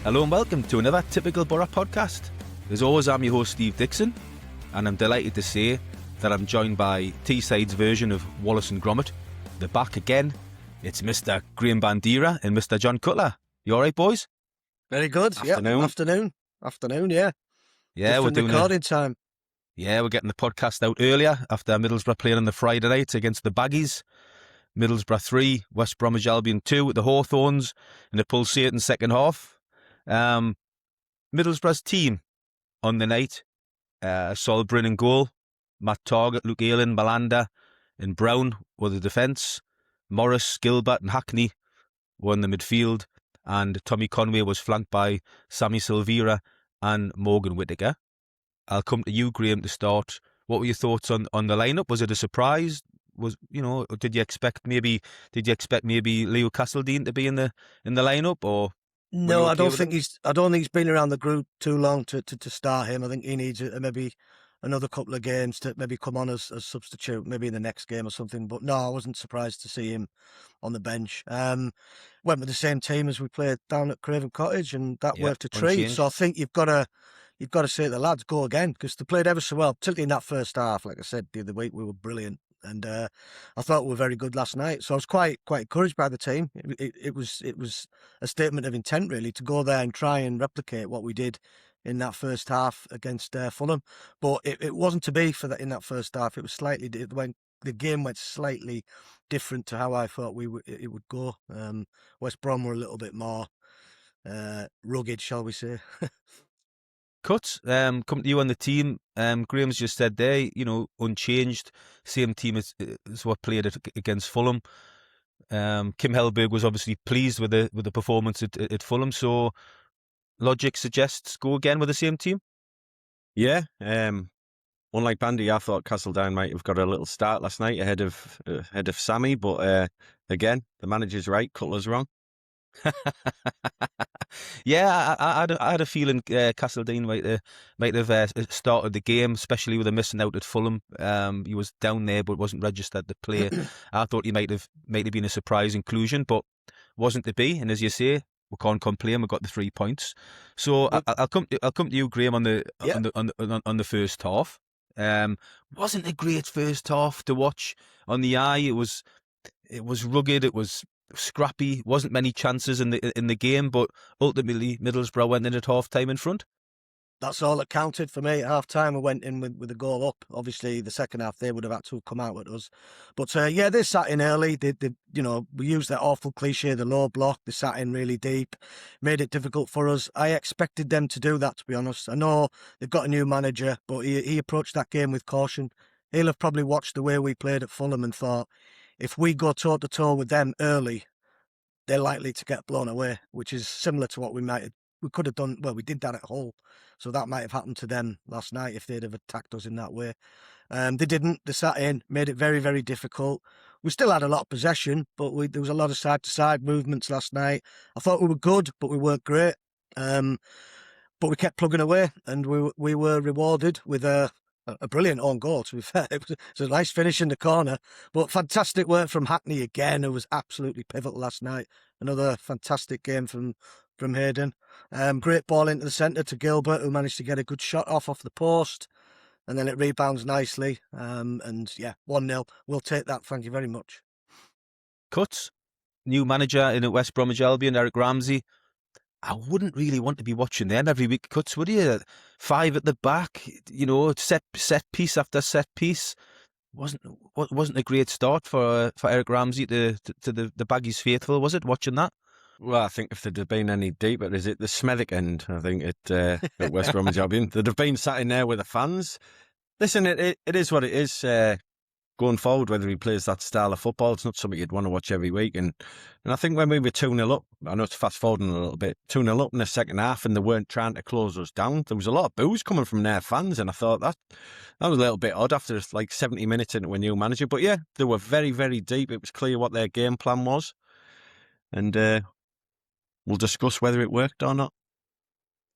Hello and welcome to another Typical Boro podcast. As always, I'm your host Steve Dixon, and I'm delighted to say that I'm joined by Teesside's version of Wallace and Gromit. They're back again. It's Mr. Graham Bandera and Mr. John Cutler. You alright, boys? Very good. Afternoon. Yep. Afternoon, yeah. Yeah, Different we're doing recording time. Yeah, we're getting the podcast out earlier after Middlesbrough playing on the Friday night against the Baggies. Middlesbrough 3, West Bromwich Albion 2 with the Hawthorns in a pulsating second half. Middlesbrough's team on the night, Sol Bryn in goal, Matt Targett, Luke Ayling, Malanda and Brown were the defence. Morris, Gilbert and Hackney were in the midfield, and Tommy Conway was flanked by Sammy Silvera and Morgan Whittaker. I'll come to you, Graham, to start. What were your thoughts on the lineup? Was it a surprise? Did you expect maybe Leo Castledine to be in the lineup, or? No, I don't think he's been around the group too long to start him. I think he needs maybe another couple of games to maybe come on as substitute, maybe in the next game or something. But no, I wasn't surprised to see him on the bench. Went with the same team as we played down at Craven Cottage, and that worked a treat. Unchanged. So I think you've got to say to the lads, go again, because they played ever so well, particularly in that first half. Like I said the other week, we were brilliant. And I thought we were very good last night. So I was quite encouraged by the team. It was a statement of intent, really, to go there and try and replicate what we did in that first half against Fulham. But it wasn't to be for that in that first half. It was the game went slightly different to how I thought it would go. West Brom were a little bit more rugged, shall we say. Cut, come to you on the team. Graham's just said there, unchanged, same team as what played against Fulham. Kim Hellberg was obviously pleased with the performance at Fulham, so logic suggests go again with the same team. Yeah, unlike Bandy, I thought Castledine might have got a little start last night ahead of Sammy, but again, the manager's right, Cutler's wrong. Yeah, I had a feeling Castledine might have started the game, especially with him missing out at Fulham. He was down there but wasn't registered to play. I thought he might have been a surprise inclusion, but wasn't to be. And as you say, we can't complain. We got the 3 points. So I'll come to you, Graham, on the first half. Wasn't a great first half to watch on the eye. It was rugged. It was scrappy. Wasn't many chances in the game, but ultimately Middlesbrough went in at half time in front. That's all that counted for me. At half time, we went in with a goal up. Obviously, the second half they would have had to come out with us. But they sat in early. We used that awful cliche, the low block. They sat in really deep, made it difficult for us. I expected them to do that, to be honest. I know they've got a new manager, but he approached that game with caution. He'll have probably watched the way we played at Fulham and thought, if we go toe-to-toe with them early, they're likely to get blown away, which is similar to what we could have done. Well, we did that at Hull, so that might have happened to them last night if they'd have attacked us in that way. They didn't. They sat in, made it very, very difficult. We still had a lot of possession, but there was a lot of side-to-side movements last night. I thought we were good, but we weren't great. But we kept plugging away, and we were rewarded with a brilliant own goal, to be fair. It was a nice finish in the corner, but fantastic work from Hackney again, who was absolutely pivotal last night. Another fantastic game from Hayden. Great ball into the centre to Gilbert, who managed to get a good shot off the post, and then it rebounds nicely. 1-0. We'll take that, thank you very much. Cuts, new manager in West Bromwich Albion, Eric Ramsey. I wouldn't really want to be watching them every week, Cuts, would you? 5 at the back, set piece after set piece. Wasn't a great start for Eric Ramsey to the Baggies faithful, was it, watching that? Well, I think if there'd have been any deeper, is it the Smethwick end, I think, at West Bromwich Albion? They'd have been sat in there with the fans. Listen, it is what it is. Going forward, whether he plays that style of football, it's not something you'd want to watch every week. And I think when we were 2-0 up, I know it's fast forwarding a little bit, 2-0 up in the second half and they weren't trying to close us down, there was a lot of boos coming from their fans, and I thought that was a little bit odd after like 70 minutes into a new manager. But yeah, they were very, very deep. It was clear what their game plan was. And we'll discuss whether it worked or not.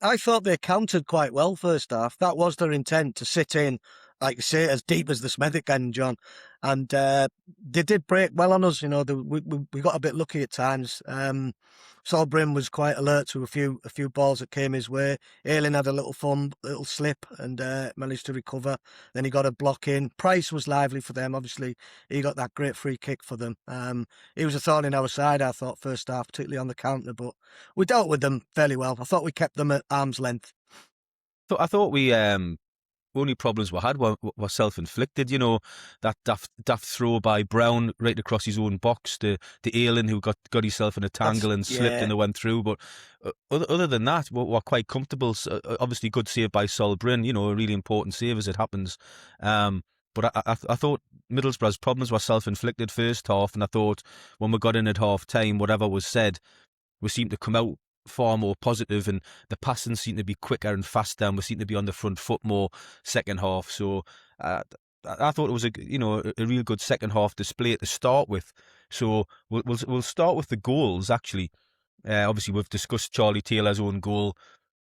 I thought they countered quite well first half. That was their intent, to sit in like you say, as deep as the Smethwick end, John. And they did break well on us. We got a bit lucky at times. Sol Brim was quite alert to a few balls that came his way. Ayling had a little slip and managed to recover. Then he got a block in. Price was lively for them. Obviously, he got that great free kick for them. He was a thorn in our side, I thought, first half, particularly on the counter. But we dealt with them fairly well. I thought we kept them at arm's length. I thought we only problems we had were self-inflicted. That daft throw by Brown right across his own box to Ayling, who got himself in a tangle and slipped and they went through. But other than that, we're quite comfortable. Obviously, good save by Sol Bryn, a really important save as it happens. But I thought Middlesbrough's problems were self-inflicted first half, and I thought when we got in at half-time, whatever was said, we seemed to come out far more positive, and the passing seemed to be quicker and faster, and we seemed to be on the front foot more second half. So I thought it was a real good second half display to start with. So we'll start with the goals actually. Obviously we've discussed Charlie Taylor's own goal.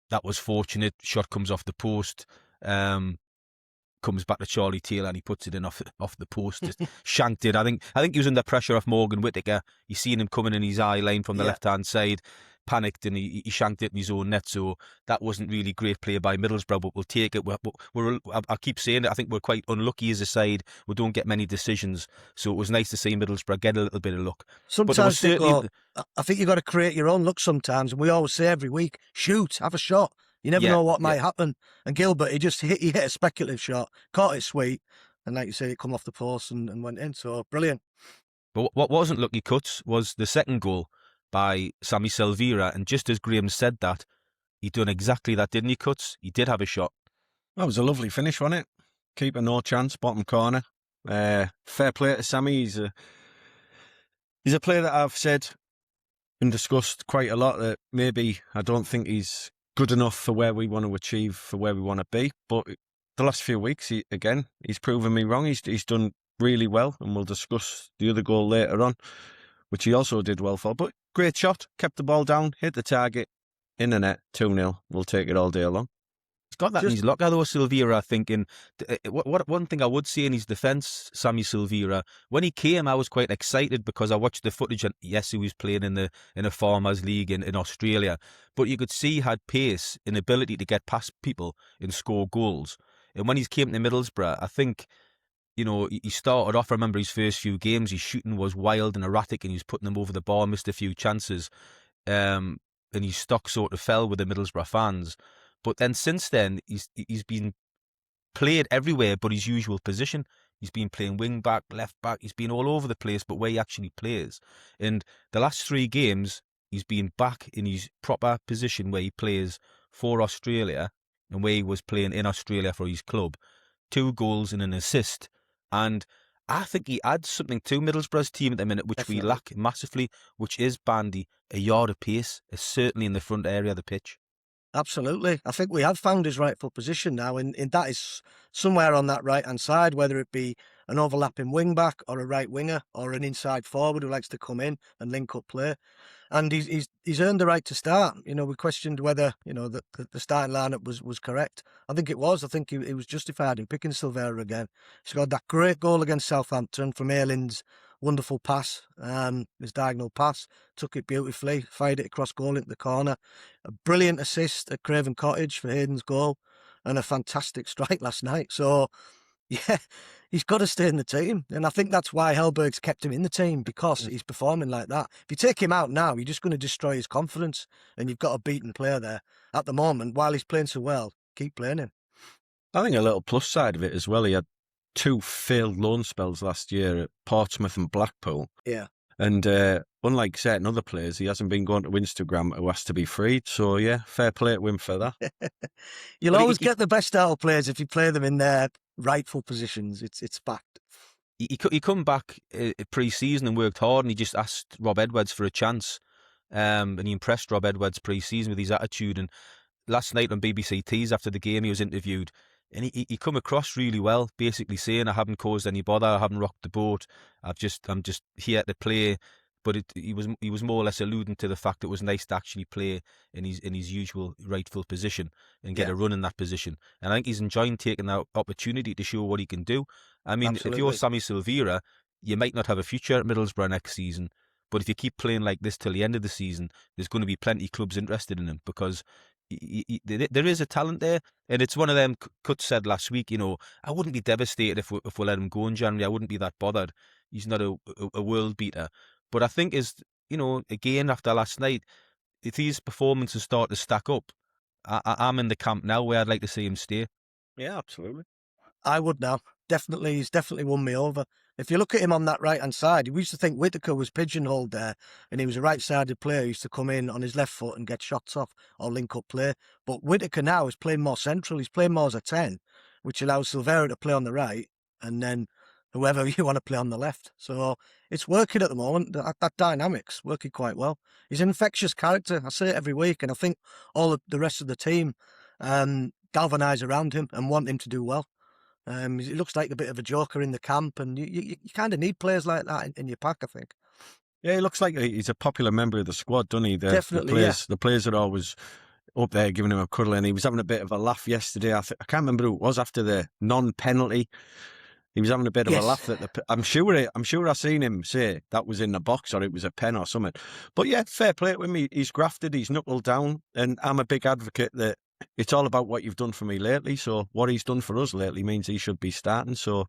That was fortunate. Shot comes off the post. Comes back to Charlie Taylor and he puts it in off the post, just shanked it. I think he was under pressure off Morgan Whittaker. He's seen him coming in his eye line from the left hand side, panicked and he shanked it in his own net. So that wasn't really great play by Middlesbrough, but we'll take it. I keep saying it. I think we're quite unlucky as a side. We don't get many decisions, so it was nice to see Middlesbrough get a little bit of luck. Sometimes I think you've got to create your own luck sometimes, and we always say every week, shoot, have a shot. You never know what might happen. And Gilbert, he hit a speculative shot, caught it sweet, and like you say, it come off the post and went in. So brilliant. But what wasn't lucky cuts was the second goal by Sammy Silvera, and just as Graham said that, he done exactly that, didn't he, Cuts? He did have a shot. That was a lovely finish, wasn't it? Keeper no chance, bottom corner. Fair play to Sammy. He's a player that I've said and discussed quite a lot that maybe I don't think he's good enough for where we want to achieve, for where we want to be. But the last few weeks, he's proven me wrong. He's done really well, and we'll discuss the other goal later on, which he also did well for. But great shot, kept the ball down, hit the target, in the net, 2-0. We'll take it all day long. He's got that in his locker though, Silvera, I think. And one thing I would say in his defence, Sammy Silvera, when he came, I was quite excited because I watched the footage, and yes, he was playing in a Farmers League in Australia, but you could see he had pace and ability to get past people and score goals. And when he came to Middlesbrough, I think, he started off, I remember his first few games, his shooting was wild and erratic and he was putting them over the bar, missed a few chances. And his stock sort of fell with the Middlesbrough fans. But then since then, he's been played everywhere but his usual position. He's been playing wing back, left back. He's been all over the place, but where he actually plays. And the last 3 games, he's been back in his proper position where he plays for Australia and where he was playing in Australia for his club. 2 goals and an assist. And I think he adds something to Middlesbrough's team at the minute, which we lack massively, which is, Bandy, a yard of pace, certainly in the front area of the pitch. Absolutely. I think we have found his rightful position now, and that is somewhere on that right-hand side, whether it be an overlapping wing-back or a right winger or an inside forward who likes to come in and link up play. And he's earned the right to start. We questioned whether, the starting lineup was correct. I think it was. I think he was justified in picking Silvera again. He scored that great goal against Southampton from Ayling's wonderful pass, his diagonal pass, took it beautifully, fired it across goal into the corner. A brilliant assist at Craven Cottage for Hayden's goal, and a fantastic strike last night. So, yeah, he's got to stay in the team. And I think that's why Hellberg's kept him in the team, because he's performing like that. If you take him out now, you're just going to destroy his confidence, and you've got a beaten player there. At the moment, while he's playing so well, keep playing him. I think a little plus side of it as well, he had 2 failed loan spells last year at Portsmouth and Blackpool. Yeah. And unlike certain other players, he hasn't been going to Instagram who has to be freed. So, yeah, fair play to him for that. You'll always get the best out of players if you play them in their rightful positions. It's fact. He come back pre-season and worked hard, and he just asked Rob Edwards for a chance. And he impressed Rob Edwards pre-season with his attitude. And last night on BBC Tees after the game, he was interviewed. And he come across really well, basically saying, I haven't caused any bother, I haven't rocked the boat, I'm just here to play but he was more or less alluding to the fact it was nice to actually play in his usual rightful position and get a run in that position. And I think he's enjoying taking that opportunity to show what he can do. I mean, if you're Absolutely. Sammy Silvera, you might not have a future at Middlesbrough next season, but if you keep playing like this till the end of the season, there's going to be plenty of clubs interested in him because there is a talent there. And it's one of them. Kutz said last week, I wouldn't be devastated if we let him go in January. I wouldn't be that bothered. He's not a world beater. But I think again, after last night, if these performances start to stack up, I'm in the camp now where I'd like to see him stay. Yeah, absolutely. I would now. Definitely, he's definitely won me over. If you look at him on that right-hand side, we used to think Whittaker was pigeonholed there, and he was a right-sided player who used to come in on his left foot and get shots off or link-up play. But Whittaker now is playing more central. He's playing more as a 10, which allows Silvera to play on the right, and then whoever you want to play on the left. So it's working at the moment. That dynamic's working quite well. He's an infectious character. I say it every week, and I think all of the rest of the team galvanise around him and want him to do well. He looks like a bit of a joker in the camp, and you kind of need players like that in your pack, I think. Yeah, he looks like he's a popular member of the squad, doesn't he? Definitely, the players are always up there giving him a cuddle, and he was having a bit of a laugh yesterday. I can't remember who it was after the non-penalty. He was having a bit of a laugh I'm sure I seen him say that was in the box or it was a pen or something. But yeah, fair play to him. He's grafted, he's knuckled down, and I'm a big advocate that it's all about what you've done for me lately. So what he's done for us lately means he should be starting. So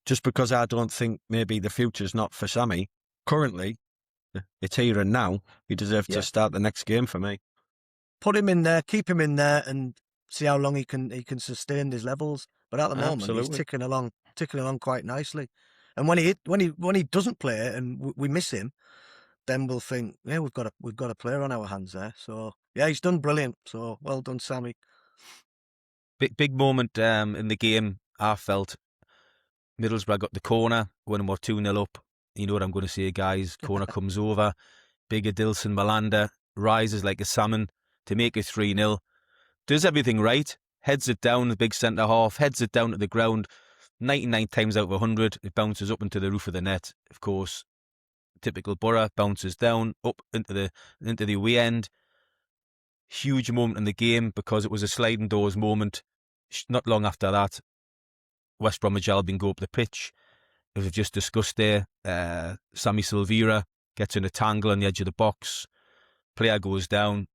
just because I don't think maybe the future's not for Sammy, currently, it's here and now, he deserves to start the next game for me. Put him in there, keep him in there, and see how long he can sustain his levels. But at the moment, he's ticking along quite nicely. And when he doesn't play and we miss him, then we'll think, yeah, we've got a player on our hands there. So yeah, he's done brilliant. So well done, Sammy. Big moment in the game. I felt Middlesbrough got the corner when we're 2-0 up. You know what I'm going to say, guys. Corner comes over. Big Adilson Malanda rises like a salmon to make it 3-0. Does everything right. Heads it down, the big centre half. Heads it down to the ground. 99 times out of 100, it bounces up into the roof of the net. Of course, typical Boro, bounces down up into the away end. Huge moment in the game because it was a sliding doors moment. Not long after that, West Bromwich Albion go up the pitch. As we've just discussed there, Sammy Silvera gets in a tangle on the edge of the box. Player goes down.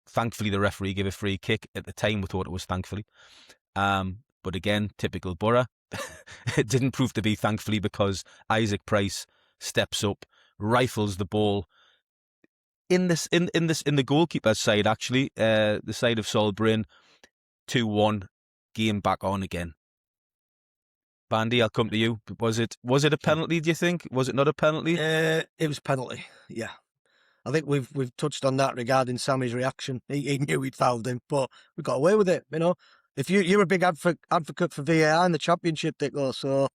Thankfully, the referee gave a free kick. At the time, we thought it was thankfully. But again, typical Boro. It didn't prove to be thankfully because Isaac Price steps up, rifles the ball in the goalkeeper's side. Actually, the side of Sol Bryn, 2-1, game back on again. Bandy, I'll come to you. Was it a penalty? Do you think? Was it not a penalty? It was penalty. Yeah. I think we've touched on that regarding Sammy's reaction. He knew he'd fouled him, but we got away with it. If you're a big advocate for VAR in the Championship, Dicko, so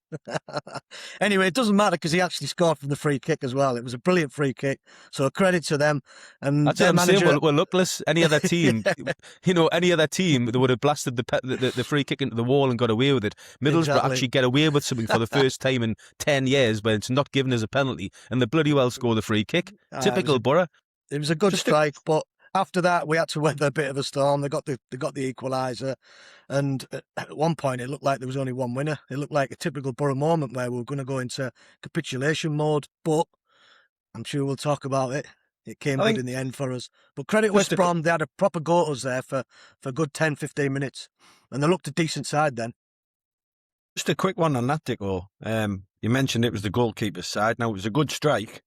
anyway, it doesn't matter because he actually scored from the free kick as well. It was a brilliant free kick, so credit to them. And that's what I'm saying. We're luckless. Any other team, any other team, they would have blasted the free kick into the wall and got away with it. Middlesbrough actually get away with something for the first time in 10 years, but it's not given as a penalty, and they bloody well score the free kick. Typical Boro. It was a good strike, but after that, we had to weather a bit of a storm. They got the equaliser, and at one point it looked like there was only one winner. It looked like a typical Boro moment where we were going to go into capitulation mode, but I'm sure we'll talk about it. It came good in the end for us. But credit West Brom, they had a proper go at us there for a good 10-15 minutes, and they looked a decent side then. Just a quick one on that, Dicko. You mentioned it was the goalkeeper's side. Now, it was a good strike,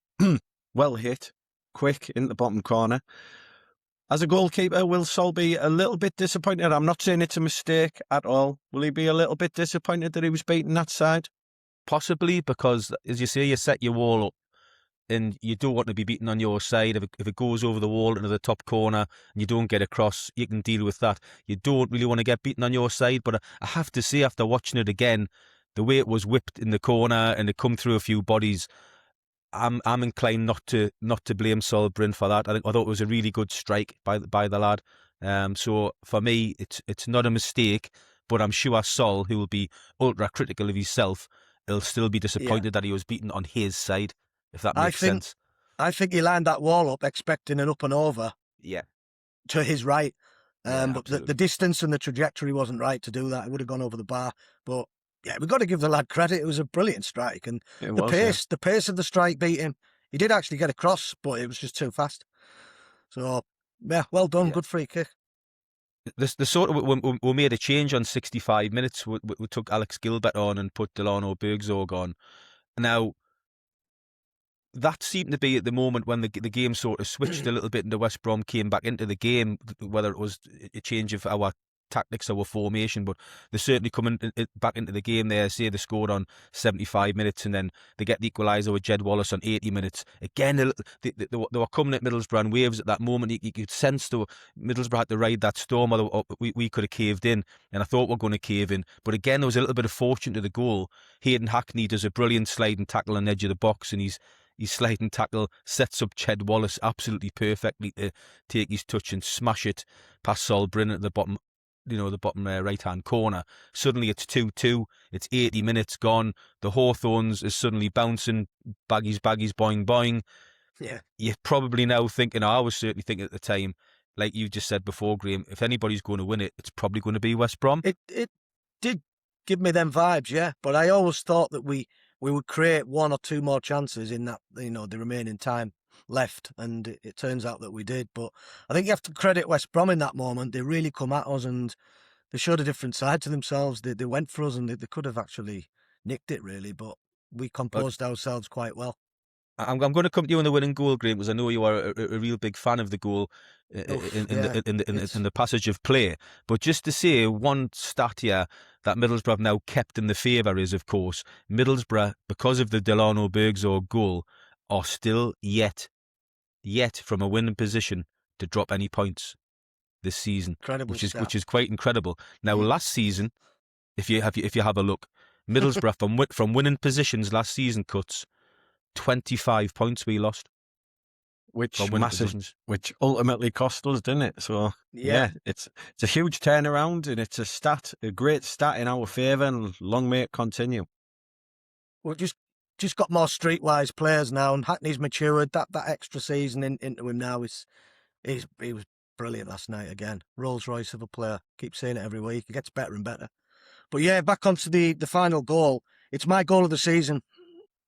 well hit, quick in the bottom corner. As a goalkeeper, will Sol be a little bit disappointed? I'm not saying it's a mistake at all. Will he be a little bit disappointed that he was beating that side? Possibly, because, as you say, you set your wall up and you don't want to be beaten on your side. If it goes over the wall into the top corner and you don't get across, you can deal with that. You don't really want to get beaten on your side. But I have to say, after watching it again, the way it was whipped in the corner and it come through a few bodies, I'm inclined not to blame Sol Bryn for that. I thought it was a really good strike by the lad. So for me, it's not a mistake, but I'm sure Sol, who will be ultra critical of himself, he'll still be disappointed that he was beaten on his side. If that makes sense. I think he lined that wall up expecting an up and over Yeah. to his right. Yeah, But the absolutely. distance and the trajectory wasn't right to do that. It would have gone over the bar. But yeah, we've got to give the lad credit. It was a brilliant strike. And It the was, yeah. pace of the strike beat him. He did actually get across, but it was just too fast. So, yeah, well done. Yeah. Good free kick. The sort of we made a change on 65 minutes. We took Alex Gilbert on and put Delano Burgzorg on. Now, that seemed to be at the moment when the game sort of switched a little bit and the West Brom came back into the game, whether it was a change of our tactics, our formation, but they're certainly coming back into the game there. Say they scored on 75 minutes and then they get the equaliser with Jed Wallace on 80 minutes. Again, they were coming at Middlesbrough in waves at that moment. You could sense Middlesbrough had to ride that storm, or we could have caved in, and I thought we were going to cave in. But again, there was a little bit of fortune to the goal. Hayden Hackney does a brilliant sliding tackle on the edge of the box, and his sliding tackle sets up Ched Wallace absolutely perfectly to take his touch and smash it past Sol Brynn at the bottom, the bottom right-hand corner. Suddenly it's 2-2. It's 80 minutes gone. The Hawthorns is suddenly bouncing. Baggies, boing, boing. Yeah. You're probably now thinking, I was certainly thinking at the time, like you just said before, Graham, if anybody's going to win it, it's probably going to be West Brom. It did give me them vibes, yeah. But I always thought that we would create one or two more chances in that, the remaining time left, and it turns out that we did. But I think you have to credit West Brom in that moment. They really come at us and they showed a different side to themselves. They went for us and they could have actually nicked it, really, but we composed ourselves quite well. I'm going to come to you on the winning goal, Graham, because I know you are a real big fan of the goal in the passage of play. But just to say one stat here that Middlesbrough have now kept in the favour is, of course, Middlesbrough, because of the Delano Burgzorg goal, are still yet from a winning position to drop any points this season, Incredible which is quite incredible. Now, last season, if you have a look, Middlesbrough from winning positions last season, Cuts, 25 points we lost. Which ultimately cost us, didn't it? So yeah, it's a huge turnaround, and it's a great stat in our favour, and long may it continue. Well, just got more streetwise players now, and Hackney's matured. That extra season into him now he was brilliant last night again. Rolls Royce of a player. Keep saying it every week. He gets better and better. But yeah, back onto the final goal. It's my goal of the season.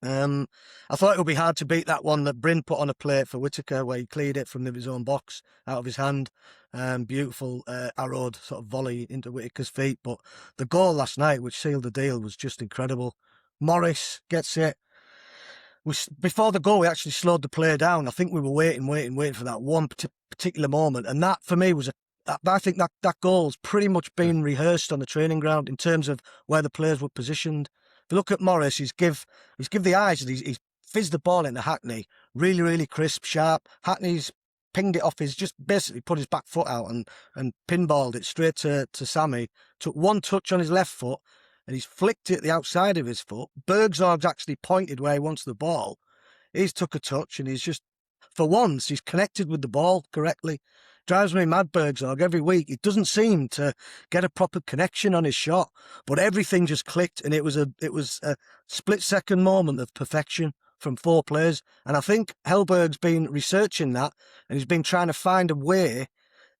I thought it would be hard to beat that one that Bryn put on a plate for Whittaker, where he cleared it from his own box out of his hand. Beautiful arrowed sort of volley into Whittaker's feet. But the goal last night, which sealed the deal, was just incredible. Morris gets it. Before the goal, we actually slowed the play down. I think we were waiting for that one particular moment. And that, for me, I think that goal's pretty much been rehearsed on the training ground in terms of where the players were positioned. If you look at Morris, he's give the eyes, and he's fizzed the ball into Hackney. Really, really crisp, sharp. Hackney's pinged it off just basically put his back foot out and pinballed it straight to Sammy. Took one touch on his left foot, and he's flicked it the outside of his foot. Burgzorg's actually pointed where he wants the ball. He's took a touch, and he's just, for once, he's connected with the ball correctly. Drives me mad, Burgzorg. Every week, he doesn't seem to get a proper connection on his shot, but everything just clicked, and it was a split-second moment of perfection from four players. And I think Hellberg's been researching that, and he's been trying to find a way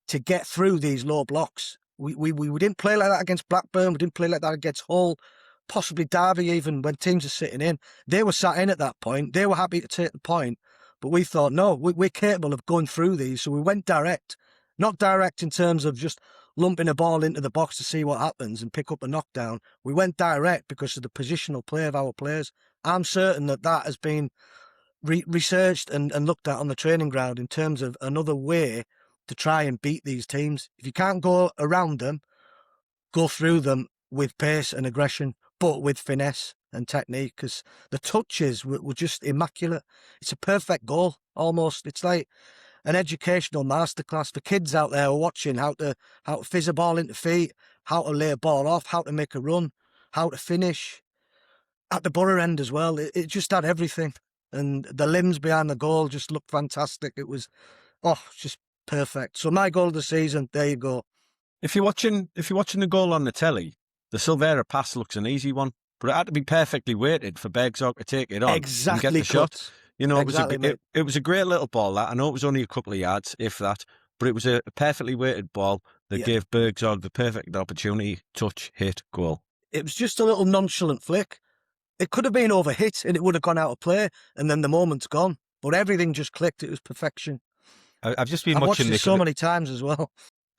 to get through these low blocks. We didn't play like that against Blackburn. We didn't play like that against Hull, possibly Derby even, when teams are sitting in. They were sat in at that point. They were happy to take the point. But we thought, no, we're capable of going through these. So we went direct. Not direct in terms of just lumping a ball into the box to see what happens and pick up a knockdown. We went direct because of the positional play of our players. I'm certain that has been researched and looked at on the training ground in terms of another way to try and beat these teams. If you can't go around them, go through them with pace and aggression, but with finesse and technique, because the touches were just immaculate. It's a perfect goal, almost. It's like an educational masterclass for kids out there who are watching how to fizz a ball into feet, how to lay a ball off, how to make a run, how to finish. At the Boro end as well, it just had everything. And the limbs behind the goal just looked fantastic. It was, just perfect. So my goal of the season, there you go. If you're watching the goal on the telly, the Silvera pass looks an easy one, but it had to be perfectly weighted for Burgzorg to take it on Exactly, and get the shot. You know, Exactly, mate. it was a great little ball. That I know it was only a couple of yards, if that, but it was a perfectly weighted ball that Yeah. gave Burgzorg the perfect opportunity. Touch, hit, goal. It was just a little nonchalant flick. It could have been overhit and it would have gone out of play, and then the moment's gone. But everything just clicked. It was perfection. I've just been I've watched watching it so many times as well.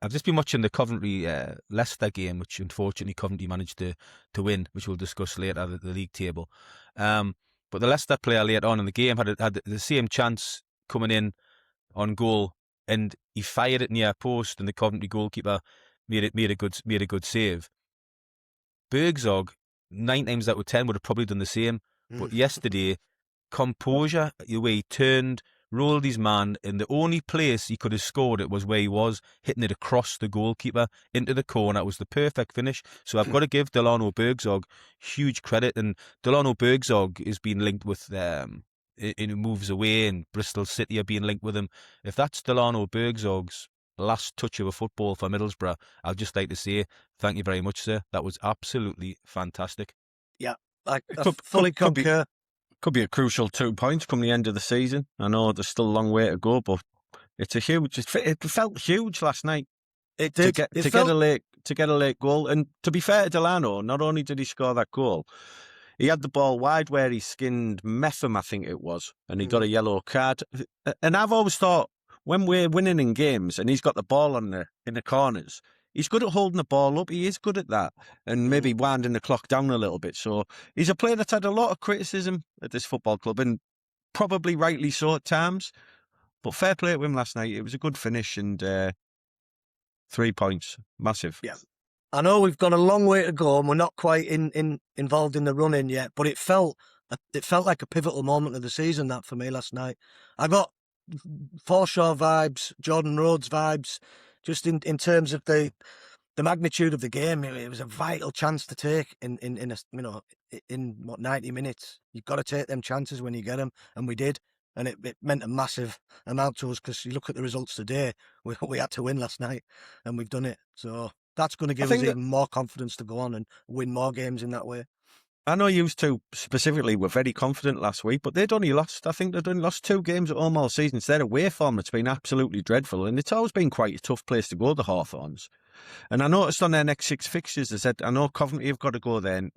I've just been watching the Coventry Leicester game, which unfortunately Coventry managed to win, which we'll discuss later at the league table. But the Leicester player later on in the game had the same chance coming in on goal, and he fired it near post, and the Coventry goalkeeper made a good save. Burgzorg, 9 times out of 10, would have probably done the same. But yesterday, composure, the way he turned, rolled his man, and the only place he could have scored it was where he was, hitting it across the goalkeeper into the corner. It was the perfect finish. So I've got to give Delano Burgzorg huge credit. And Delano Burgzorg is being linked with in moves away, and Bristol City are being linked with him. If that's Delano Burgzorg's last touch of a football for Middlesbrough, I'd just like to say thank you very much, sir. That was absolutely fantastic. Yeah, I fully concur. Could be a crucial 2 points come the end of the season. I know there's still a long way to go, but it's a huge. It felt huge last night. It did. Get a late goal. And to be fair to Delano, not only did he score that goal, he had the ball wide where he skinned Metham, I think it was, and he got a yellow card. And I've always thought when we're winning in games and he's got the ball in the corners, he's good at holding the ball up. He is good at that, and maybe winding the clock down a little bit. So he's a player that's had a lot of criticism at this football club, and probably rightly so at times. But fair play to him last night. It was a good finish, and 3 points, massive. Yeah, I know we've got a long way to go, and we're not quite involved in the run-in yet. But it felt like a pivotal moment of the season. That for me last night, I got Forshaw vibes, Jordan Rhodes vibes. Just in terms of the magnitude of the game, it was a vital chance to take in 90 minutes. You've got to take them chances when you get them, and we did, and it meant a massive amount to us because you look at the results today. We had to win last night, and we've done it. So that's going to give us even more confidence to go on and win more games in that way. I know you two specifically were very confident last week, but they'd only lost 2 games at home all season. It's their away form that's been absolutely dreadful, and it's always been quite a tough place to go, the Hawthorns. And I noticed on their next 6 fixtures, they said, I know Coventry have got to go there in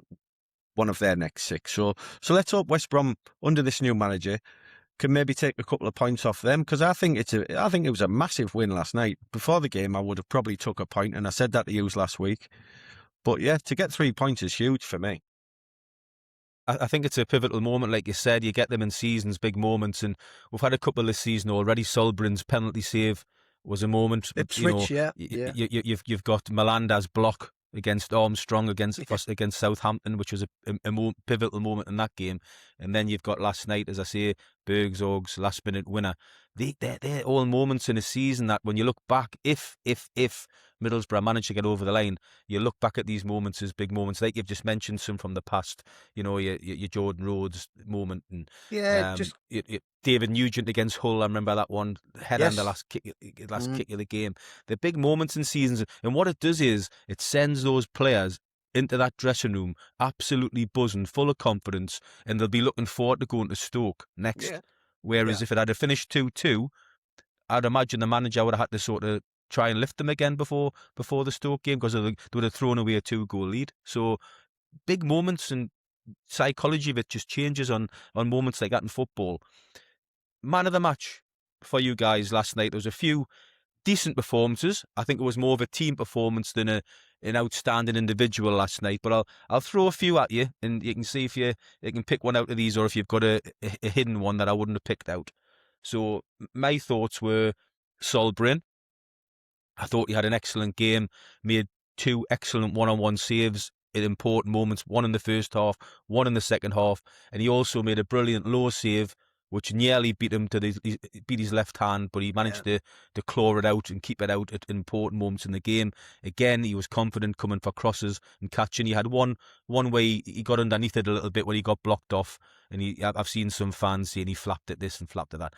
one of their next 6. So let's hope West Brom, under this new manager, can maybe take a couple of points off them, because I think it was a massive win last night. Before the game, I would have probably took a point, and I said that to you last week. But yeah, to get 3 points is huge for me. I think it's a pivotal moment, like you said. You get them in seasons, big moments, and we've had a couple this season already. Solbrin's penalty save was a moment. Ipswich, yeah. You've got Melanda's block against Armstrong against Southampton, which was a pivotal moment in that game. And then you've got last night, as I say, Burgzorg's last-minute winner. They're all moments in a season that when you look back, if Middlesbrough managed to get over the line, you look back at these moments as big moments, like you've just mentioned some from the past. Your Jordan Rhodes moment, and David Nugent against Hull. I remember that one header in the last kick of the game. They're big moments in seasons, and what it does is it sends those players into that dressing room absolutely buzzing, full of confidence, and they'll be looking forward to going to Stoke next. Yeah. Whereas if it had finished 2-2, I'd imagine the manager would have had to sort of try and lift them again before the Stoke game, because they would have thrown away a 2-goal lead. So big moments, and psychology of it just changes on moments like that in football. Man of the match for you guys last night. There was a few decent performances. I think it was more of a team performance than an outstanding individual last night. But I'll throw a few at you, and you can see if you can pick one out of these, or if you've got a hidden one that I wouldn't have picked out. So my thoughts were Solbrin. I thought he had an excellent game, made 2 excellent one-on-one saves at important moments, one in the first half, one in the second half, and he also made a brilliant low save, which nearly beat him beat his left hand, but he managed to claw it out and keep it out at important moments in the game. Again, he was confident coming for crosses and catching. He had one way he got underneath it a little bit when he got blocked off, and I've seen some fans saying he flapped at this and flapped at that.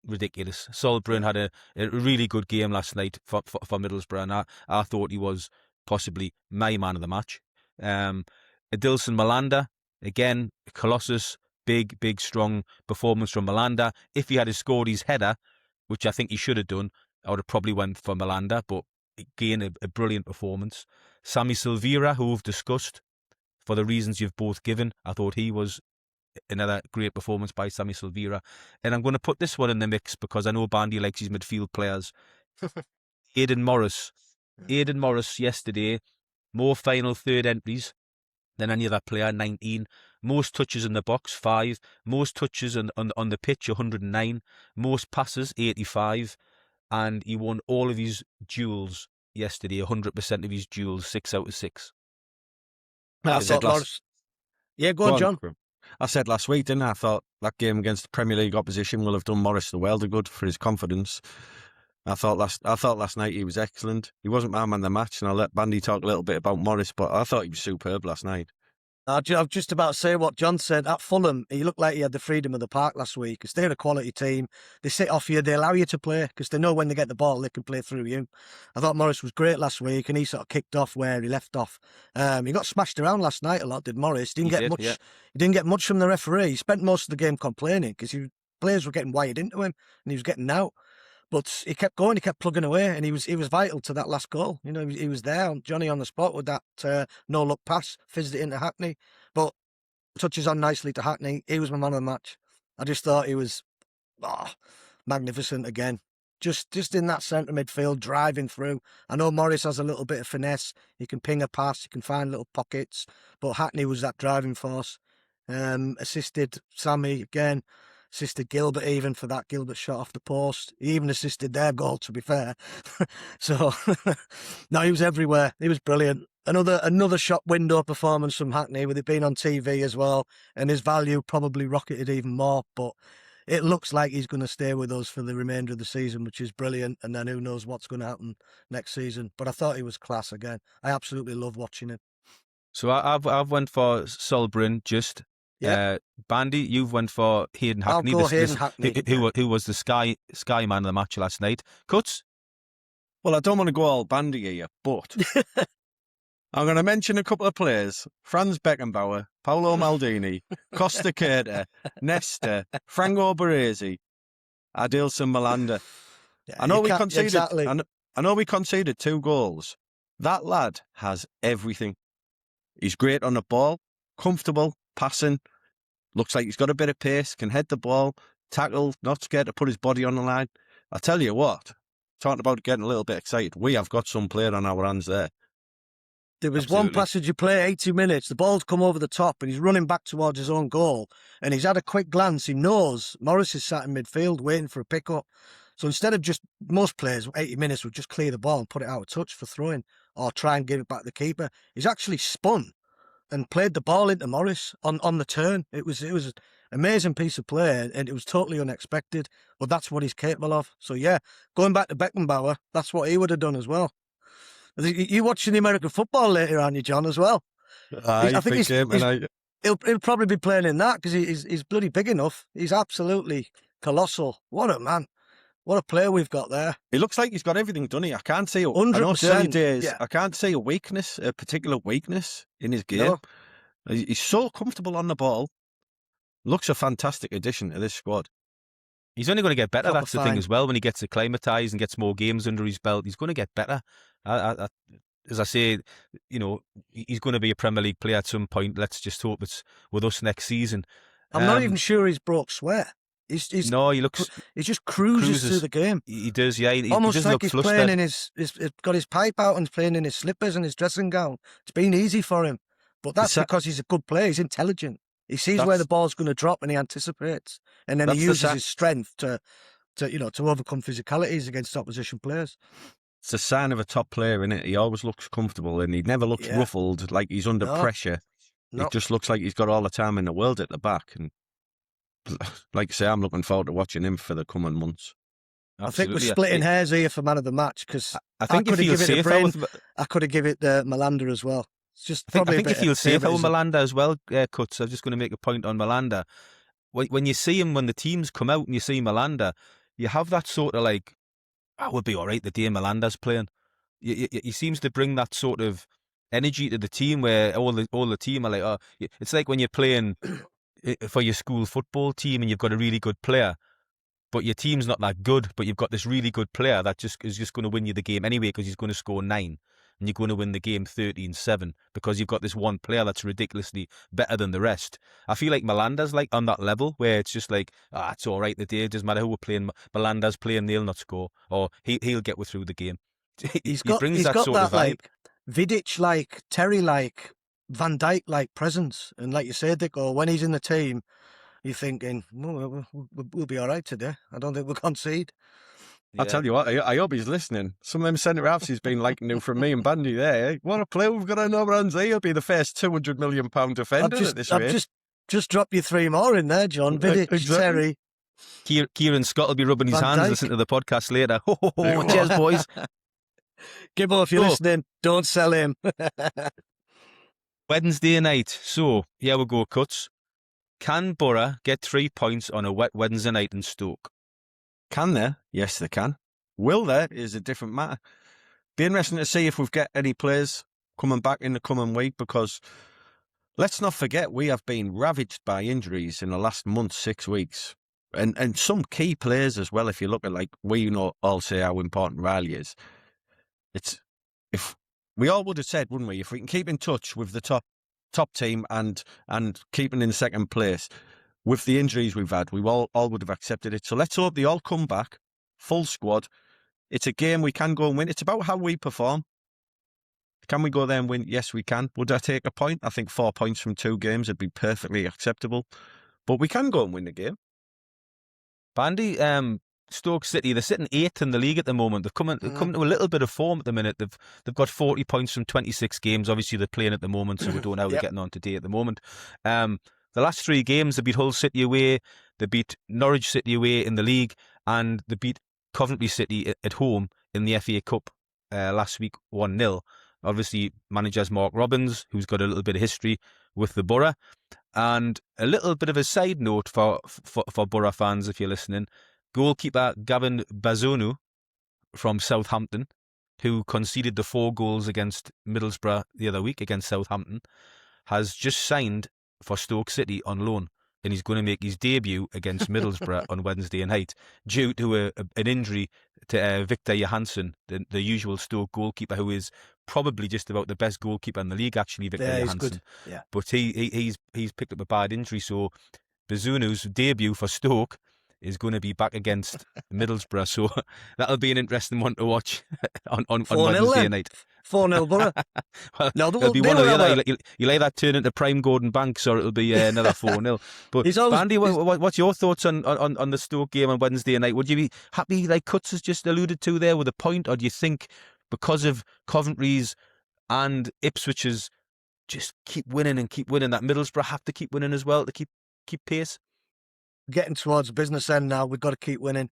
Ridiculous. Solbrin had a really good game last night for Middlesbrough, and I thought he was possibly my man of the match. Adilson Melanda, again, Colossus, big, strong performance from Malanda. If he had scored his header, which I think he should have done, I would have probably went for Malanda, but again, a brilliant performance. Sammy Silvera, who we've discussed, for the reasons you've both given, I thought he was another great performance by Sammy Silvera. And I'm going to put this one in the mix because I know Bandy likes his midfield players. Aidan Morris. Aidan Morris yesterday, more final third entries than any other player, 19. Most touches in the box, 5. Most touches on the pitch, 109. Most passes, 85. And he won all of his duels yesterday, 100% of his duels, 6 out of 6. I thought Morris... Yeah, go on, John. I said last week, didn't I? I thought that game against the Premier League opposition will have done Morris the world of good for his confidence. I thought last night he was excellent. He wasn't my man of the match, and I'll let Bandy talk a little bit about Morris, but I thought he was superb last night. I was just about to say what John said. At Fulham, he looked like he had the freedom of the park last week because they're a quality team. They sit off you, they allow you to play because they know when they get the ball, they can play through you. I thought Morris was great last week and he sort of kicked off where he left off. He got smashed around last night a lot, did Morris. He didn't get much from the referee. He spent most of the game complaining because players were getting wired into him and he was getting out. But he kept going, he kept plugging away, and he was vital to that last goal. You know, he was there, Johnny on the spot with that no-look pass, fizzed it into Hackney. But touches on nicely to Hackney. He was my man of the match. I just thought he was magnificent again. Just in that centre midfield, driving through. I know Morris has a little bit of finesse. He can ping a pass, he can find little pockets. But Hackney was that driving force. Assisted Sammy again. Assisted Gilbert even for that Gilbert shot off the post. He even assisted their goal, to be fair. So, no, he was everywhere. He was brilliant. Another shop window performance from Hackney with it being on TV as well. And his value probably rocketed even more. But it looks like he's going to stay with us for the remainder of the season, which is brilliant. And then who knows what's going to happen next season. But I thought he was class again. I absolutely love watching him. So I've went for Solbrin just. Yeah. Bandy, you've went for Hayden Hackney. I'll go Hayden Hackney. Who was the Sky man of the match last night. Cuts? Well, I don't want to go all Bandy here, but I'm going to mention a couple of players. Franz Beckenbauer, Paolo Maldini, Costa Curta, Nesta, Franco Baresi, Adilson Malanda. Yeah, I know we conceded. Exactly. I know we conceded 2 goals. That lad has everything. He's great on the ball, comfortable, passing, looks like he's got a bit of pace, can head the ball, tackle, not scared to put his body on the line. I tell you what, talking about getting a little bit excited, we have got some player on our hands there. There was one passage you play, 80 minutes, the ball's come over the top and he's running back towards his own goal and he's had a quick glance, he knows Morris is sat in midfield waiting for a pick-up. So instead of just, most players, 80 minutes would just clear the ball and put it out of touch for throwing or try and give it back to the keeper. He's actually spun and played the ball into Morris on the turn. It was an amazing piece of play and it was totally unexpected, but that's what he's capable of. So yeah, going back to Beckenbauer, that's what he would have done as well. You watching the American football later, aren't you, John, as well? I think he'll probably be playing in that because he's bloody big enough. He's absolutely colossal. What a man. What a player we've got there. He looks like he's got everything done here. I can't see 100%. I can't see a particular weakness in his game. No. He's so comfortable on the ball. Looks a fantastic addition to this squad. He's only going to get better. Proper That's the fine. thing as well. When he gets acclimatised and gets more games under his belt, he's going to get better. As I say, you know, he's going to be a Premier League player at some point. Let's just hope it's with us next season. I'm not even sure he's broke sweat. He just cruises through the game. He does, yeah. He almost doesn't like look he's flustered. playing in he's got his pipe out and he's playing in his slippers and his dressing gown. It's been easy for him, but that's because he's a good player. He's intelligent. He sees where the ball's going to drop and he anticipates, and then he uses his strength to overcome physicalities against opposition players. It's a sign of a top player, isn't it? He always looks comfortable and he never looks ruffled, like he's under pressure. No. It just looks like he's got all the time in the world at the back. And like I say, I'm looking forward to watching him for the coming months. Absolutely. I think we're splitting hairs here for man of the match because I think if he'll save I could have given it Malanda as well. It's just I think if he'll save with Malanda as well, Cuts. I'm just going to make a point on Malanda. When you see him, when the teams come out and you see Malanda, you have that sort of like, we'll be all right the day Malanda's playing. He seems to bring that sort of energy to the team where all the team are like, it's like when you're playing for your school football team and you've got a really good player, but your team's not that good, but you've got this really good player that is just going to win you the game anyway because he's going to score 9 and you're going to win the game 13-7 because you've got this one player that's ridiculously better than the rest. I feel like Melander's like on that level where it's just like, it's all right today. It doesn't matter who we're playing. Melander's playing, they'll not score, or he'll get through the game. He's He got brings that sort of vibe. like Vidic, like Terry, like Van Dijk, like presence. And like you said, Dicko, when he's in the team, you're thinking, we'll be all right today. I don't think we'll concede. I'll tell you what, I hope he's listening. Some of them centre-halves he's been liking new from me and Bandy there. What a player we've got on our hands. He'll be the first £200 million defender at this rate. I've just dropped you 3 more in there, John. Vidic, Exactly. Terry. Kieran Scott will be rubbing his Van hands Dijk. listening to the podcast later. Cheers, boys. Gibbo, if you're listening, don't sell him. Wednesday night. So, here we go, Cuts. Can Boro get 3 points on a wet Wednesday night in Stoke? Can they? Yes, they can. Will they? Is a different matter. Be interesting to see if we've got any players coming back in the coming week because let's not forget we have been ravaged by injuries in the last month, 6 weeks. And some key players as well, if you look at like we all say how important Riley is. If we all would have said, wouldn't we, if we can keep in touch with the top team and keeping in second place, with the injuries we've had, we all would have accepted it. So let's hope they all come back, full squad. It's a game we can go and win. It's about how we perform. Can we go there and win? Yes, we can. Would I take a point? I think 4 points from 2 games would be perfectly acceptable. But we can go and win the game. Bandy, Stoke City, they're sitting 8th in the league at the moment. They've come to a little bit of form at the minute. They've got 40 points from 26 games. Obviously, they're playing at the moment, so we don't know how they're getting on today at the moment. The last 3 games, they beat Hull City away, they beat Norwich City away in the league, and they beat Coventry City at home in the FA Cup last week 1-0. Obviously, manager's Mark Robbins, who's got a little bit of history with the Boro. And a little bit of a side note for Boro fans, if you're listening, goalkeeper Gavin Bazonu from Southampton, who conceded the 4 goals against Middlesbrough the other week against Southampton, has just signed for Stoke City on loan, and he's going to make his debut against Middlesbrough on Wednesday night due to an injury to Victor Johansson, the usual Stoke goalkeeper, who is probably just about the best goalkeeper in the league, actually, Victor Johansson. Good. Yeah. But he's picked up a bad injury, so Bazunu's debut for Stoke is going to be back against Middlesbrough, so that'll be an interesting one to watch on Wednesday night. 4-0 Boro. Well, No, it'll be one or the other. You'll either turn into Prime Gordon Banks or it'll be another 4-0. But Bandy, what's your thoughts on the Stoke game on Wednesday night? Would you be happy, like Cuts has just alluded to there, with a point, or do you think because of Coventry's and Ipswich's just keep winning, that Middlesbrough have to keep winning as well to keep pace? Getting towards business end now, we've got to keep winning.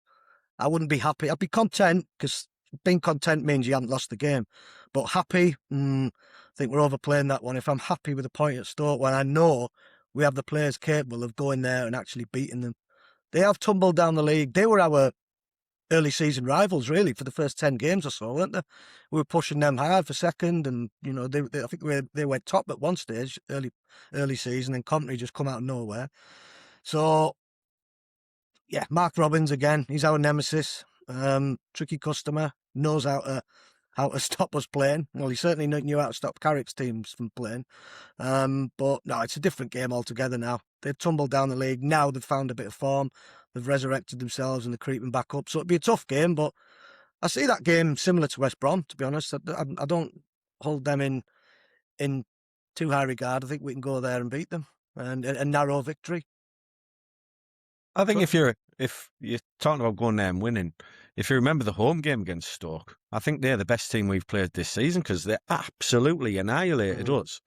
I wouldn't be happy. I'd be content because being content means you haven't lost the game. But happy, I think we're overplaying that one. If I'm happy with a point at Stoke when I know we have the players capable of going there and actually beating them. They have tumbled down the league. They were our early season rivals, really, for the first 10 games or so, weren't they? We were pushing them hard for second, and you know I think they went top at one stage, early season, and Coventry just come out of nowhere. So, yeah, Mark Robbins again. He's our nemesis. Tricky customer, knows how to stop us playing. Well, he certainly knew how to stop Carrick's teams from playing. But no, it's a different game altogether now. They've tumbled down the league. Now they've found a bit of form. They've resurrected themselves and they're creeping back up. So it'll be a tough game, but I see that game similar to West Brom, to be honest. I don't hold them in too high regard. I think we can go there and beat them and a narrow victory. I think if you're talking about going there and winning, if you remember the home game against Stoke, I think they're the best team we've played this season because they absolutely annihilated us.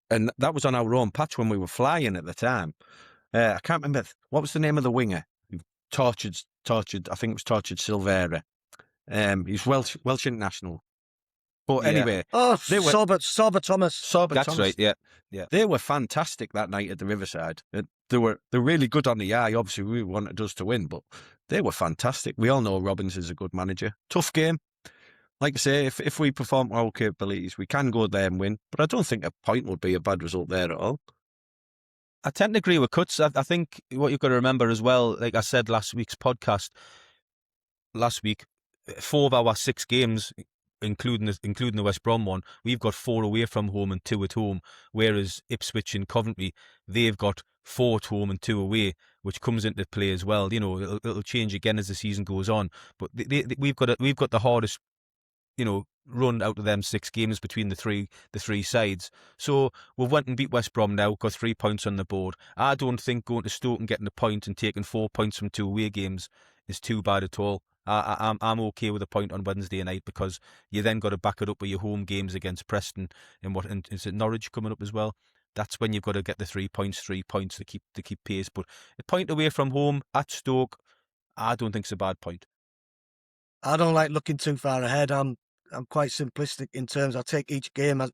And that was on our own patch when we were flying at the time. I can't remember, what was the name of the winger who tortured, I think it was tortured Silvera. He's Welsh international. But anyway. Oh, Sorba Thomas. That's right, yeah. They were fantastic that night at the Riverside. They're really good on the eye. Obviously, we wanted us to win, but they were fantastic. We all know Robbins is a good manager. Tough game. Like I say, if we perform our capabilities, we can go there and win. But I don't think a point would be a bad result there at all. I tend to agree with Cuts. I think what you've got to remember as well, like I said last week, 4 of our 6 games, including the West Brom one, we've got 4 away from home and 2 at home. Whereas Ipswich and Coventry, they've got 4 at home and 2 away, which comes into play as well. You know, it'll change again as the season goes on. But we've got the hardest, run out of them 6 games between the three sides. So we've went and beat West Brom now, got 3 points on the board. I don't think going to Stoke and getting a point and taking 4 points from 2 away games is too bad at all. I'm okay with a point on Wednesday night, because you then got to back it up with your home games against Preston and is it Norwich coming up as well. That's when you've got to get the 3 points to keep pace. But a point away from home at Stoke, I don't think it's a bad point. I don't like looking too far ahead. I'm quite simplistic in terms. I take each game as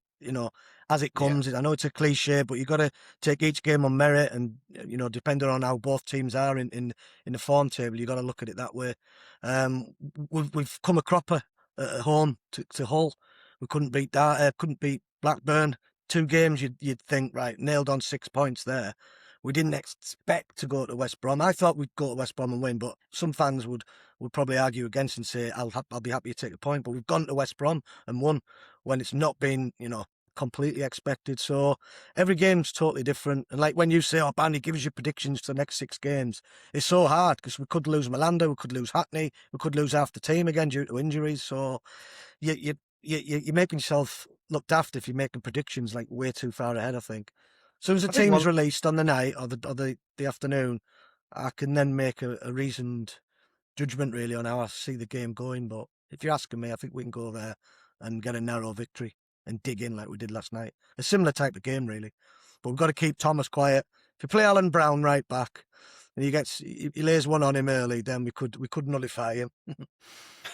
it comes. I know it's a cliche, but you've got to take each game on merit, and depending on how both teams are in the form table, you've got to look at it that way. We've come a cropper at home to Hull. We couldn't beat Blackburn. 2 games, you'd think, right, nailed on 6 points there. We didn't expect to go to West Brom. I thought we'd go to West Brom and win, but some fans would probably argue against and say, I'll be happy to take a point. But we've gone to West Brom and won when it's not been, completely expected. So every game's totally different. And like when you say, Bandy, give us your predictions for the next 6 games, it's so hard because we could lose Malanda, we could lose Hackney, we could lose half the team again due to injuries. So you're making yourself look daft if you're making predictions like way too far ahead, I think. As soon as the team is released on the night or the afternoon, I can then make a reasoned judgment really on how I see the game going. But if you're asking me, I think we can go there and get a narrow victory and dig in like we did last night. A similar type of game, really. But we've got to keep Thomas quiet. If you play Alan Brown right back and he lays one on him early, then we could nullify him.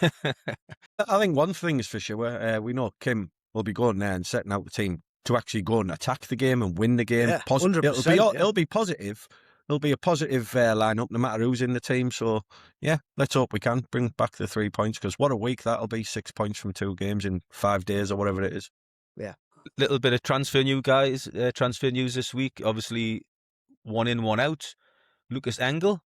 I think one thing is for sure. We know Kim will be going there and setting out the team to actually go and attack the game and win the game. Yeah, 100%, it'll be positive. It'll be a positive lineup no matter who's in the team. So, yeah, let's hope we can bring back the 3 points, because what a week that'll be. 6 points from 2 games in 5 days or whatever it is. Yeah. Little bit of transfer news, guys. Transfer news this week. Obviously, 1 in, 1 out. Lucas Engel.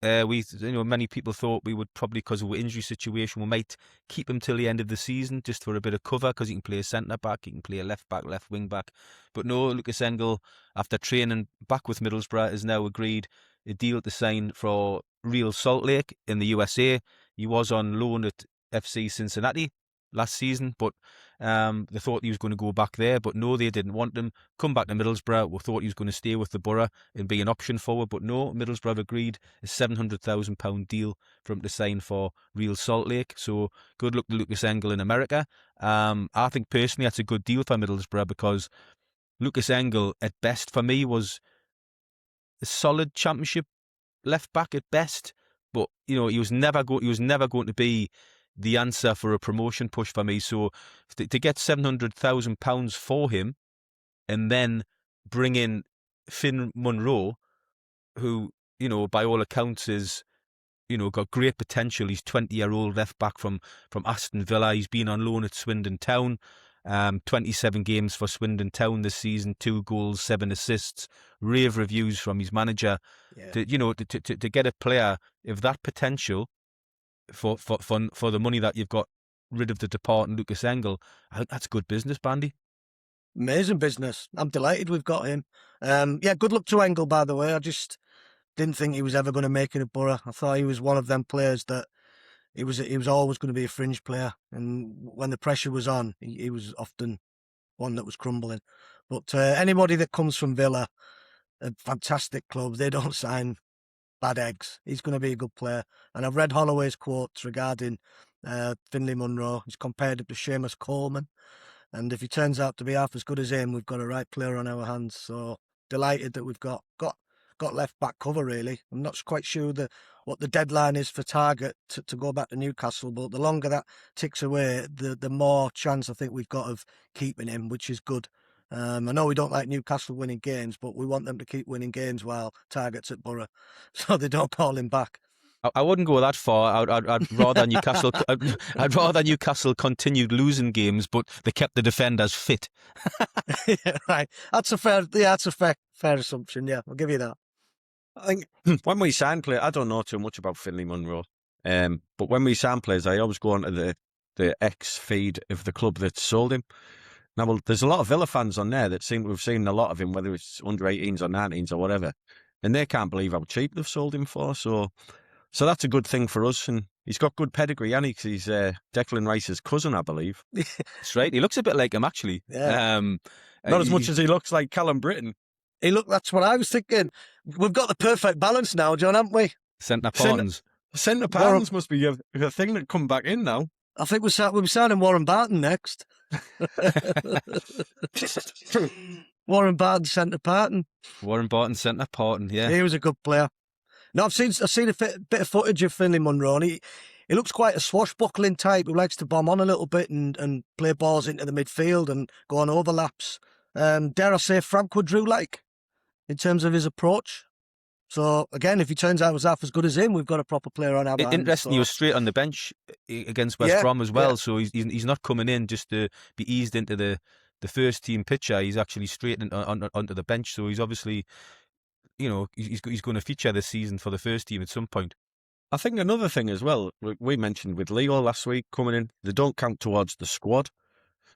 Many people thought we would probably, because of the injury situation, we might keep him till the end of the season just for a bit of cover, because he can play a centre back, he can play a left back, left wing back. But no, Lucas Engel, after training back with Middlesbrough, has now agreed a deal to sign for Real Salt Lake in the USA. He was on loan at FC Cincinnati last season, but they thought he was going to go back there, but no, they didn't want him. Come back to Middlesbrough. We thought he was going to stay with the Boro and be an option forward, but no, Middlesbrough have agreed a £700,000 deal for him to sign for Real Salt Lake. So good luck to Lucas Engel in America. I think personally that's a good deal for Middlesbrough, because Lucas Engel at best for me was a solid Championship left back at best, but he was never going to be the answer for a promotion push for me. So to get £700,000 for him and then bring in Finn Munro, who, by all accounts is, got great potential. He's 20-year-old left back from Aston Villa. He's been on loan at Swindon Town. 27 games for Swindon Town this season, 2 goals, 7 assists, rave reviews from his manager. Yeah. To get a player of that potential for the money that you've got rid of the departing Lucas Engel, I think that's good business, Bandy. Amazing business. I'm delighted we've got him. Good luck to Engel, by the way. I just didn't think he was ever going to make it at Boro. I thought he was one of them players that he was always going to be a fringe player, and when the pressure was on, he was often one that was crumbling. But anybody that comes from Villa, a fantastic club, they don't sign bad eggs. He's going to be a good player. And I've read Holloway's quotes regarding Finlay Munro. He's compared him to Seamus Coleman. And if he turns out to be half as good as him, we've got a right player on our hands. So delighted that we've got left back cover, really. I'm not quite sure what the deadline is for Target to go back to Newcastle, but the longer that ticks away, the more chance I think we've got of keeping him, which is good. I know we don't like Newcastle winning games, but we want them to keep winning games while Target's at Boro, so they don't call him back. I wouldn't go that far. I'd rather Newcastle. I'd rather Newcastle continued losing games, but they kept the defenders fit. Yeah, right. That's a fair assumption. Yeah, I'll give you that. I think when we sign players, I don't know too much about Finlay Munro, but when we sign players, I always go onto the X feed of the club that sold him. Now, well, there's a lot of Villa fans on there that seem to have seen a lot of him, whether it's under 18s or 19s or whatever, and they can't believe how cheap they've sold him for. So that's a good thing for us, and he's got good pedigree, and he's Declan Rice's cousin, I believe. That's right. He looks a bit like him, actually. Yeah. Not as much as he looks like Callum Britton. That's what I was thinking. We've got the perfect balance now, John, haven't we? Centre Partons. Centre Partons must be a thing that come back in now. I think we'll be signing Warren Barton next. Warren Barton, centre Parton. Warren Barton, centre Parton, yeah. He was a good player. No, I've seen a bit of footage of Finlay Munro, and he looks quite a swashbuckling type who likes to bomb on a little bit and play balls into the midfield and go on overlaps. Dare I say Frank Woodrow-like in terms of his approach. So, again, if he turns out was half as good as him, we've got a proper player on our hands. Interesting, he was straight on the bench against West Brom as well, so he's not coming in just to be eased into the first team picture. He's actually straight onto the bench, so he's obviously, he's going to feature this season for the first team at some point. I think another thing as well, we mentioned with Leo last week coming in, they don't count towards the squad.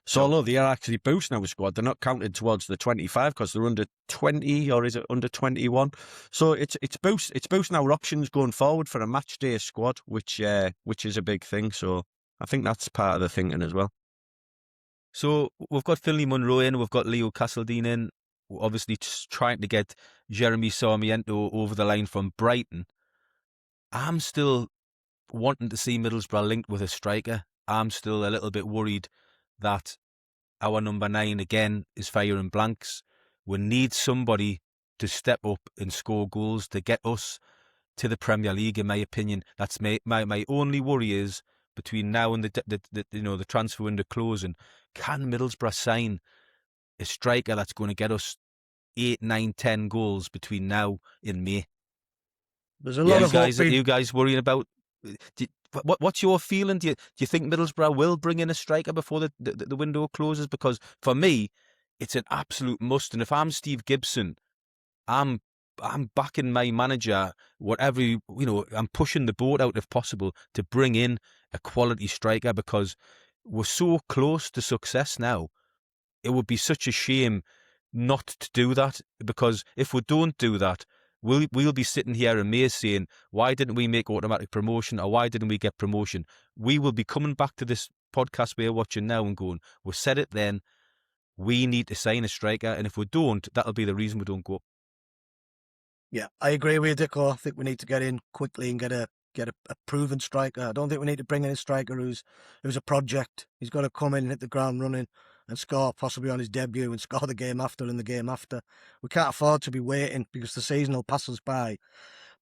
So although they are actually boosting our squad, they're not counted towards the 25 because they're under 20, or is it under 21? So it's boosting our options going forward for a match day squad, which is a big thing. So I think that's part of the thinking as well. So we've got Finlay Munro in, we've got Leo Castledine in, we're obviously trying to get Jeremy Sarmiento over the line from Brighton. I'm still wanting to see Middlesbrough linked with a striker. I'm still a little bit worried that our number 9 again is firing blanks. We need somebody to step up and score goals to get us to the Premier League, in my opinion. That's my only worry is between now and the transfer window closing, can Middlesbrough sign a striker that's going to get us 8, 9, 10 goals between now and May? There's a lot of guys. Are you guys worrying about? What's your feeling? Do you think Middlesbrough will bring in a striker before the window closes? Because for me, it's an absolute must. And if I'm Steve Gibson, I'm backing my manager. Whatever I'm pushing the boat out if possible to bring in a quality striker because we're so close to success now. It would be such a shame not to do that, because if we don't do that, we'll be sitting here in May saying, why didn't we make automatic promotion, or why didn't we get promotion? We will be coming back to this podcast we're watching now and going, we said it then, we need to sign a striker, and if we don't, that'll be the reason we don't go up. Yeah, I agree with you, Dicko. I think we need to get in quickly and get a proven striker. I don't think we need to bring in a striker who's a project. He's got to come in and hit the ground running and score possibly on his debut and score the game after and the game after. We can't afford to be waiting because the season will pass us by.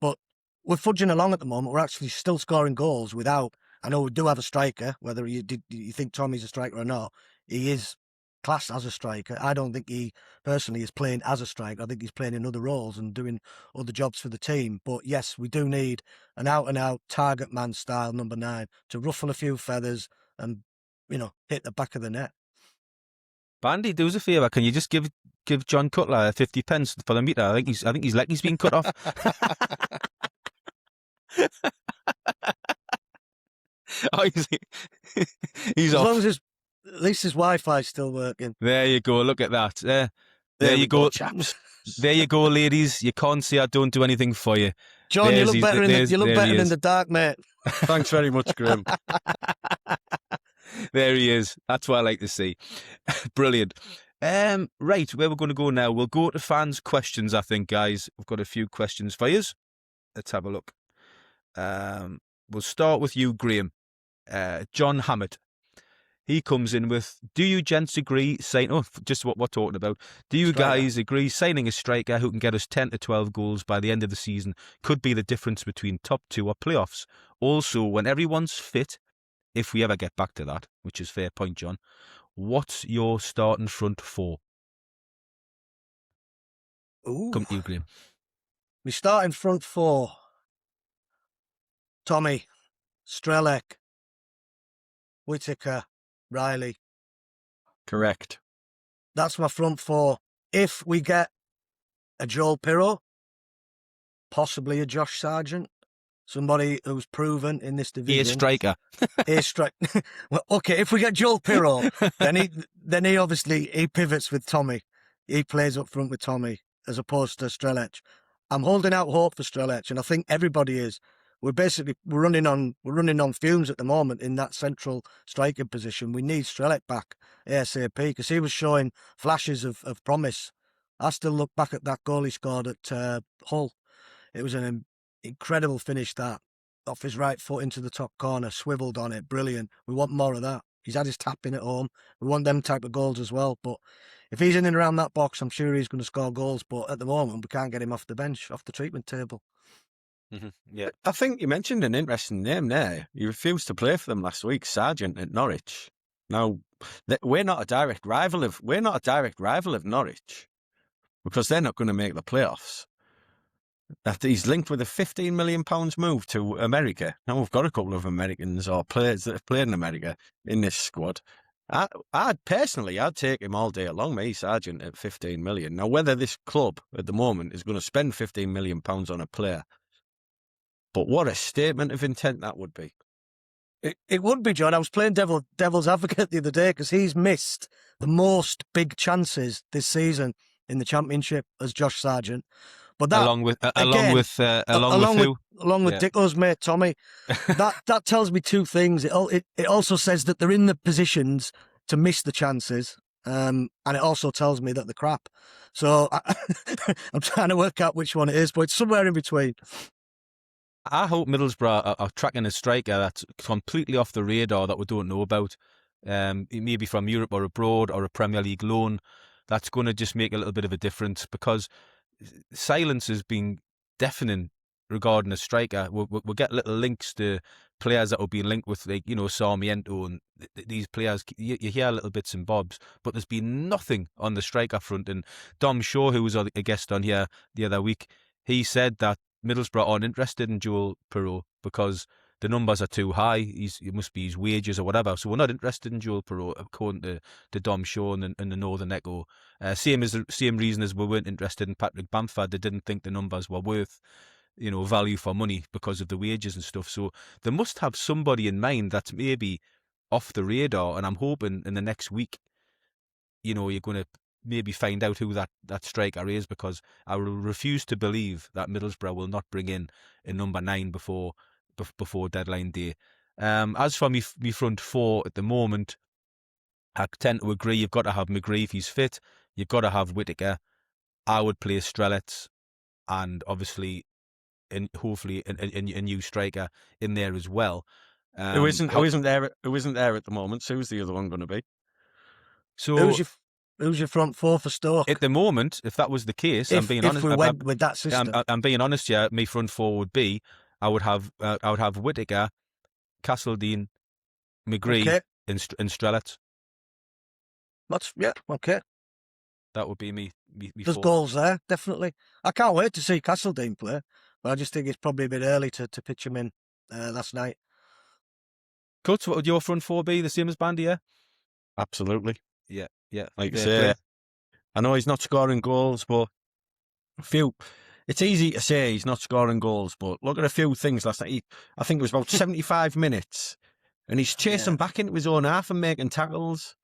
But we're fudging along at the moment. We're actually still scoring goals without. I know we do have a striker, whether you think Tommy's a striker or not. He is classed as a striker. I don't think he personally is playing as a striker. I think he's playing in other roles and doing other jobs for the team. But yes, we do need an out-and-out target man style number 9 to ruffle a few feathers and hit the back of the net. Bandy, do us a favour. Can you just give John Cutler 50 pence for the meter? I think he's like he's been cut off. Oh, he's off. As long as at least his Wi-Fi's still working. There you go. Look at that. There you go, chaps. There you go, ladies. You can't say I don't do anything for you. John, you look better in the dark, mate. Thanks very much, Graham. There he is. That's what I like to see. Brilliant. Right, where we're going to go now? We'll go to fans' questions, I think, guys. We've got a few questions for you. Let's have a look. We'll start with you, Graham. John Hammett. He comes in with, do you gents agree just what we're talking about. Do you guys agree signing a striker who can get us 10 to 12 goals by the end of the season could be the difference between top 2 or playoffs? Also, when everyone's fit, if we ever get back to that, which is fair point, John, what's your starting front 4? Ooh. Come to you, Graham. We start in front 4. Tommy, Strelec, Whittaker, Riley. Correct. That's my front four. If we get a Joel Pirro, possibly a Josh Sargent, somebody who's proven in this division. A striker. Well, okay, if we get Joel Pirro, then he obviously pivots with Tommy. He plays up front with Tommy as opposed to Strelec. I'm holding out hope for Strelec, and I think everybody is. We're running on fumes at the moment in that central striking position. We need Strelec back ASAP because he was showing flashes of promise. I still look back at that goal he scored at Hull. It was an incredible finish, that off his right foot into the top corner, swiveled on it, brilliant. We want more of that. He's had his tap in at home. We want them type of goals as well. But if he's in and around that box, I'm sure he's going to score goals. But at the moment, we can't get him off the bench, off the treatment table. Mm-hmm. Yeah, I think you mentioned an interesting name there. He refused to play for them last week, Sargent at Norwich. Now, we're not a direct rival of Norwich because they're not going to make the playoffs. That he's linked with a £15 million move to America. Now we've got a couple of Americans or players that have played in America in this squad. I'd take him all day long, me, Sargent, at 15 million. Now, whether this club at the moment is going to spend £15 million on a player, but what a statement of intent that would be. It would be, John. I was playing devil's advocate the other day because he's missed the most big chances this season in the Championship as Josh Sargent. But that, along with Dicko's mate Tommy, that tells me two things. It also says that they're in the positions to miss the chances, and it also tells me that they're crap. So I'm trying to work out which one it is, but it's somewhere in between. I hope Middlesbrough are tracking a striker that's completely off the radar that we don't know about. Maybe from Europe or abroad or a Premier League loan. That's going to just make a little bit of a difference because silence has been deafening regarding a striker. We'll get little links to players that will be linked with, like, Sarmiento and these players. You hear little bits and bobs, but there's been nothing on the striker front. And Dom Shaw, who was a guest on here the other week, he said that Middlesbrough aren't interested in Joel Pirro because the numbers are too high. It must be his wages or whatever. So we're not interested in Joel Pirro, according to Dom Shaw and the Northern Echo. Same reason as we weren't interested in Patrick Bamford. They didn't think the numbers were worth, value for money because of the wages and stuff. So they must have somebody in mind that's maybe off the radar. And I'm hoping in the next week, you're going to maybe find out who that striker is, because I will refuse to believe that Middlesbrough will not bring in a number 9 before deadline day. As for me front four at the moment, I tend to agree. You've got to have McGree if he's fit. You've got to have Whittaker. I would play Strelec, and obviously, hopefully a new striker in there as well. Who isn't there at the moment? So who's the other one going to be? So who's your front four for Stoke? At the moment, if that was the case, I'm being honest. If we went with that system, I'm being honest. Yeah, my front four would be I would have Whittaker, Castledine, McGree, and Strelec. Okay. That would be me. There's four. goals there, definitely. I can't wait to see Castledine play, but I just think it's probably a bit early to pitch him in last night. Cuts, what would your front four be? The same as Bandy, yeah? Absolutely. Yeah. Like I say, I know he's not scoring goals, but it's easy to say he's not scoring goals, but look at a few things last night. I think it was about 75 minutes, and he's chasing back into his own half and making tackles.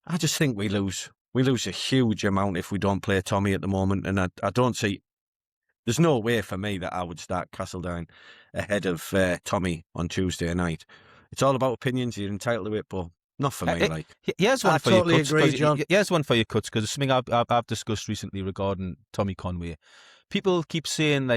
I just think we lose a huge amount if we don't play Tommy at the moment, and I don't see. There's no way for me that I would start Castledine ahead of Tommy on Tuesday night. It's all about opinions. You're entitled to it, but not for me. Here's one for totally you, Cuts. agree, John. Here's one for you, Cuts, because it's something I've discussed recently regarding Tommy Conway. People keep saying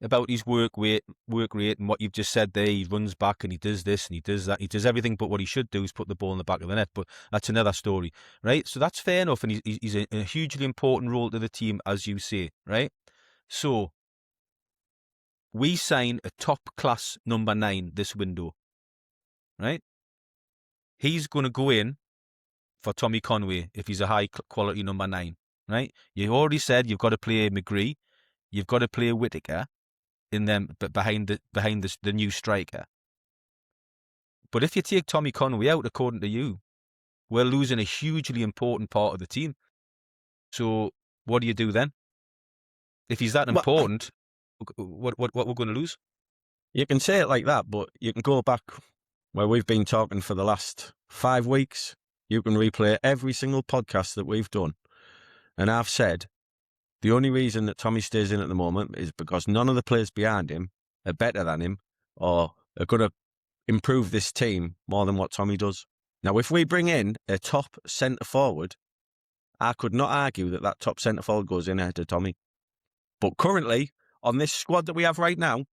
about his work rate and what you've just said there. He runs back and he does this and he does that. He does everything, but what he should do is put the ball in the back of the net. But that's another story, right? So that's fair enough, and he's a hugely important role to the team, as you say, right? So we sign a top-class number 9 this window, right? He's going to go in for Tommy Conway if he's a high-quality number 9, right? You already said you've got to play McGree, you've got to play Whittaker, in them, but behind the new striker. But if you take Tommy Conway out, according to you, we're losing a hugely important part of the team. So what do you do then? If he's that important, what we're going to lose? You can say it like that, but you can go back where we've been talking for the last 5 weeks. You can replay every single podcast that we've done. And I've said the only reason that Tommy stays in at the moment is because none of the players behind him are better than him or are going to improve this team more than what Tommy does. Now, if we bring in a top centre-forward, I could not argue that that top centre-forward goes in ahead of Tommy. But currently, on this squad that we have right now,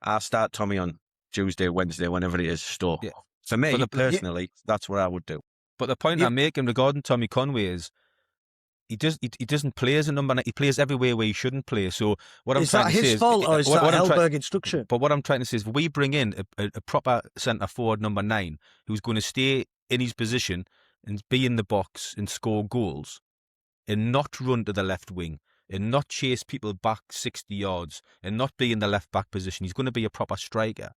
I start Tommy on Tuesday, Wednesday, whenever it is, Stoke. Yeah. For me, personally, that's what I would do. But the point I'm making regarding Tommy Conway is he doesn't play as a number 9. He plays everywhere where he shouldn't play. So what I'm trying to say is... Is that his fault or is that Hellberg instruction? But what I'm trying to say is if we bring in a proper centre-forward number 9 who's going to stay in his position and be in the box and score goals and not run to the left wing and not chase people back 60 yards and not be in the left-back position, he's going to be a proper striker.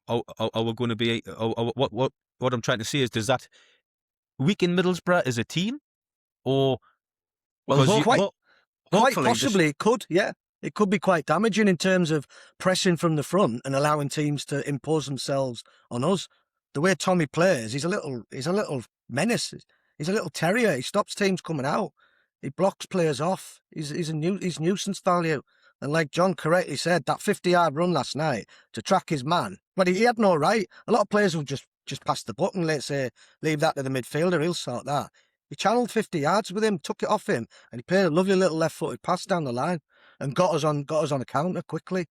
Are we going to be... What I'm trying to say is, does that weaken Middlesbrough as a team? Or... Quite possibly it could, yeah. It could be quite damaging in terms of pressing from the front and allowing teams to impose themselves on us. The way Tommy plays, he's a little menace. He's a little terrier. He stops teams coming out. He blocks players off. He's nuisance value. And like John correctly said, that 50-yard run last night to track his man, but he had no right. A lot of players will just pass the button, let's say, leave that to the midfielder, he'll sort that. He channeled 50 yards with him, took it off him, and he played a lovely little left-footed pass down the line and got us on a counter quickly.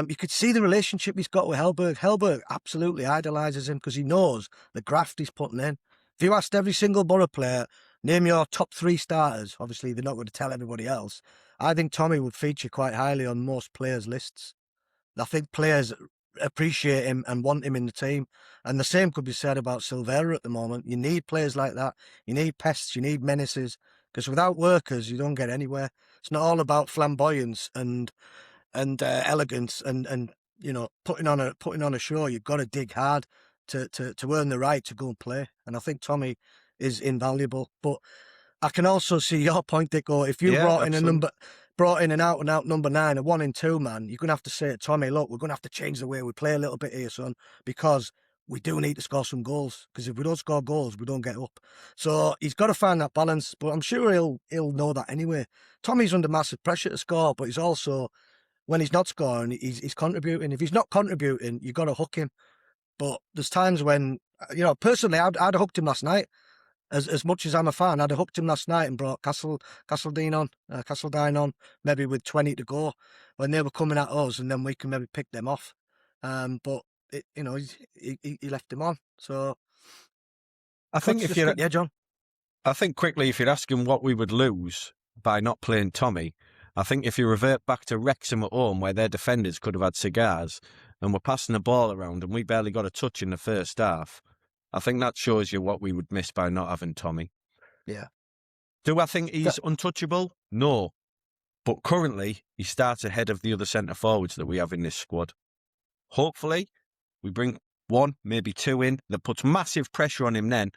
You could see the relationship he's got with Hellberg. Hellberg absolutely idolises him because he knows the graft he's putting in. If you asked every single Boro player, name your top 3 starters, obviously they're not going to tell everybody else, I think Tommy would feature quite highly on most players' lists. I think players appreciate him and want him in the team. And the same could be said about Silvera at the moment. You need players like that. You need pests, you need menaces, because without workers, you don't get anywhere. It's not all about flamboyance and elegance and you know, putting on a show. You've got to dig hard to earn the right to go and play. And I think Tommy is invaluable. But I can also see your point, Dicko. If you brought in an out-and-out number 9, a 1 and 2 man, you're going to have to say to Tommy, look, we're going to have to change the way we play a little bit here, son, because we do need to score some goals. Because if we don't score goals, we don't get up. So he's got to find that balance. But I'm sure he'll know that anyway. Tommy's under massive pressure to score, but he's also, when he's not scoring, he's contributing. If he's not contributing, you've got to hook him. But there's times when, you know, personally, I'd have hooked him last night. As much as I'm a fan, I'd have hooked him last night and brought Castledine on, maybe with 20 to go when they were coming at us, and then we can maybe pick them off. But he left him on. So I think John. I think quickly, if you're asking what we would lose by not playing Tommy, I think if you revert back to Wrexham at home, where their defenders could have had cigars and were passing the ball around, and we barely got a touch in the first half. I think that shows you what we would miss by not having Tommy. Yeah. Do I think he's untouchable? No. But currently, he starts ahead of the other centre-forwards that we have in this squad. Hopefully, we bring 1, maybe 2 in that puts massive pressure on him then.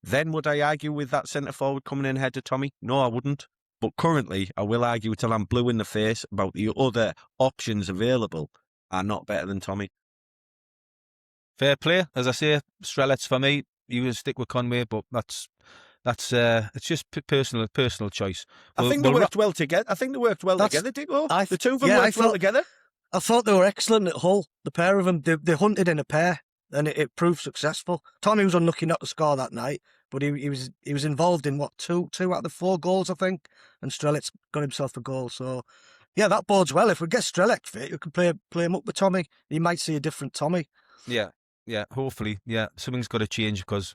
Then would I argue with that centre-forward coming in ahead of Tommy? No, I wouldn't. But currently, I will argue till I'm blue in the face about the other options available are not better than Tommy. Fair play, as I say, Strelets for me. You will stick with Conway, but that's it's just personal choice. I think they worked well together. Together, Dicko. The two of them worked well together. I thought they were excellent at Hull. The pair of them, they hunted in a pair, and it proved successful. Tommy was unlucky not to score that night, but he was involved in two out of the 4 goals, I think, and Strelets got himself a goal. So yeah, that bodes well. If we get Strelets fit, you can play him up with Tommy. You might see a different Tommy. Yeah, hopefully. Yeah, something's got to change because,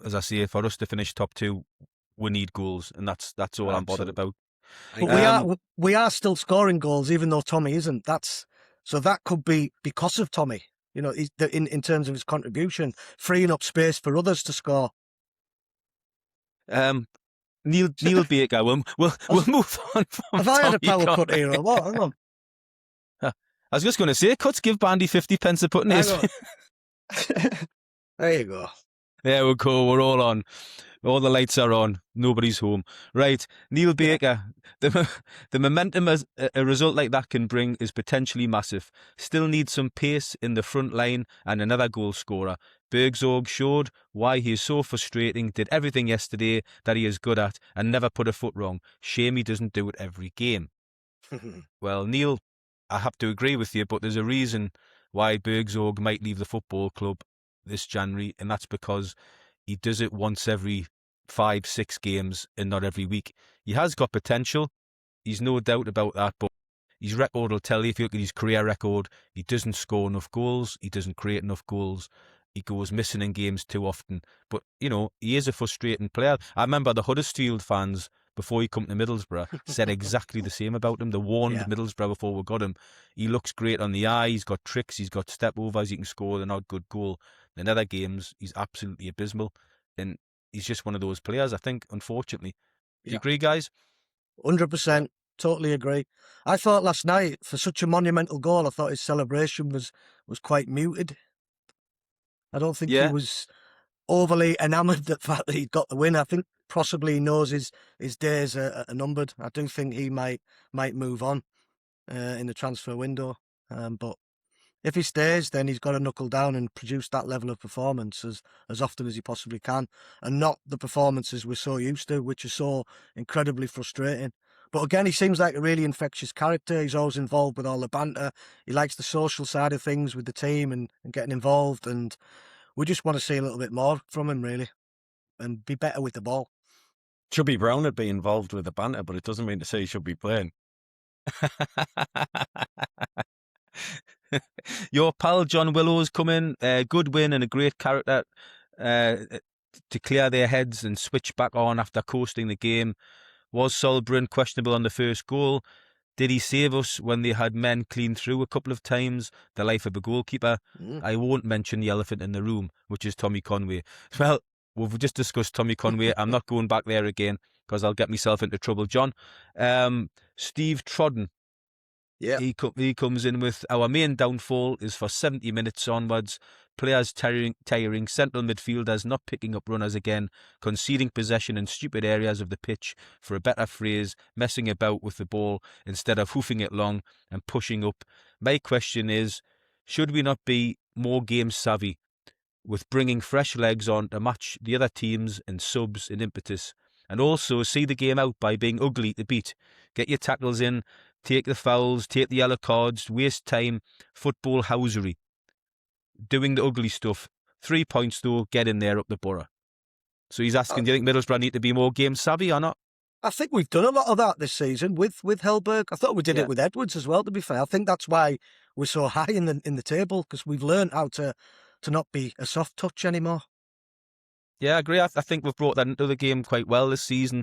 as I say, for us to finish top 2, we need goals, and that's all I'm bothered about. But we are still scoring goals, even though Tommy isn't. So that could be because of Tommy. You know, in terms of his contribution, freeing up space for others to score. Neil Baker. We'll move on from Have I had a Tommy power cut Conway. here or what? Hang on. I was just going to say, Cuts, give Bandy 50 pence a putting his. Hang on. There you go. There we go. We're all on. All the lights are on. Nobody's home. Right. Neil Baker. The momentum as a result like that can bring is potentially massive. Still needs some pace in the front line and another goal scorer. Burgzorg showed why he is so frustrating, did everything yesterday that he is good at and never put a foot wrong. Shame he doesn't do it every game. Well, Neil, I have to agree with you, but there's a reason why Burgzorg might leave the football club this January, and that's because he does it once every 5-6 games and not every week. He has got potential. He's no doubt about that, but his record will tell you. If you look at his career record, he doesn't score enough goals. He doesn't create enough goals. He goes missing in games too often. But, he is a frustrating player. I remember the Huddersfield fans, before he come to Middlesbrough, said exactly the same about him. They warned Middlesbrough before we got him. He looks great on the eye. He's got tricks. He's got step overs. He can score an odd good goal. In other games, he's absolutely abysmal. And he's just one of those players, I think, unfortunately. Do you agree, guys? 100%. Totally agree. I thought last night, for such a monumental goal, I thought his celebration was quite muted. I don't think he was overly enamoured of the fact that he'd got the win. I think possibly he knows his days are numbered. I do think he might move on in the transfer window. But if he stays, then he's got to knuckle down and produce that level of performance as often as he possibly can, and not the performances we're so used to, which are so incredibly frustrating. But again, he seems like a really infectious character. He's always involved with all the banter. He likes the social side of things with the team and getting involved. And we just want to see a little bit more from him, really, and be better with the ball. Chubby Brown would be involved with the banter, but it doesn't mean to say he should be playing. Your pal John Willow's come in, good win and a great character to clear their heads and switch back on after coasting the game. Was Solbrun questionable on the first goal? Did he save us when they had men clean through a couple of times? The life of a goalkeeper. I won't mention the elephant in the room, which is Tommy Conway. Well, we've just discussed Tommy Conway. I'm not going back there again because I'll get myself into trouble. John, Steve Trodden. Yeah, he comes in with our main downfall is for 70 minutes onwards. Players tiring, central midfielders not picking up runners again, conceding possession in stupid areas of the pitch, for a better phrase, messing about with the ball instead of hoofing it long and pushing up. My question is, should we not be more game savvy with bringing fresh legs on to match the other teams and subs and impetus, and also see the game out by being ugly to beat? Get your tackles in, take the fouls, take the yellow cards, waste time, football housery. Doing the ugly stuff. 3 points though, get in there up the Boro. So he's asking, do you think Middlesbrough need to be more game savvy or not? I think we've done a lot of that this season with Hellberg. I thought we did it with Edwards as well, to be fair. I think that's why we're so high in the table, because we've learned how to not be a soft touch anymore. Yeah, I agree. I think we've brought that into the game quite well this season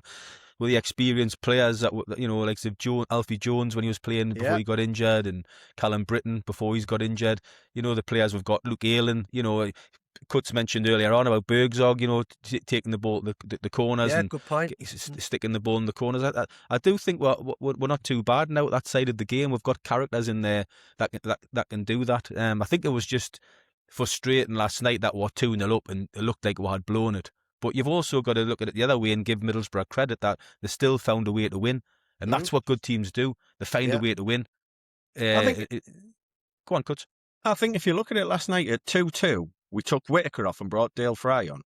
with the experienced players that, like Alfie Jones when he was playing before he got injured, and Callum Britton before he's got injured. The players we've got, Luke Ayling, Cuts mentioned earlier on about Burgzorg, taking the ball, the corners, and good point. Sticking the ball in the corners. I do think we're not too bad now at that side of the game. We've got characters in there that can do that. I think it was just frustrating last night that we're 2-0 up and it looked like we had blown it. But you've also got to look at it the other way and give Middlesbrough credit that they still found a way to win. And that's what good teams do. They find a way to win. Go on, Cuts. I think if you look at it last night at 2-2, we took Whittaker off and brought Dale Fry on.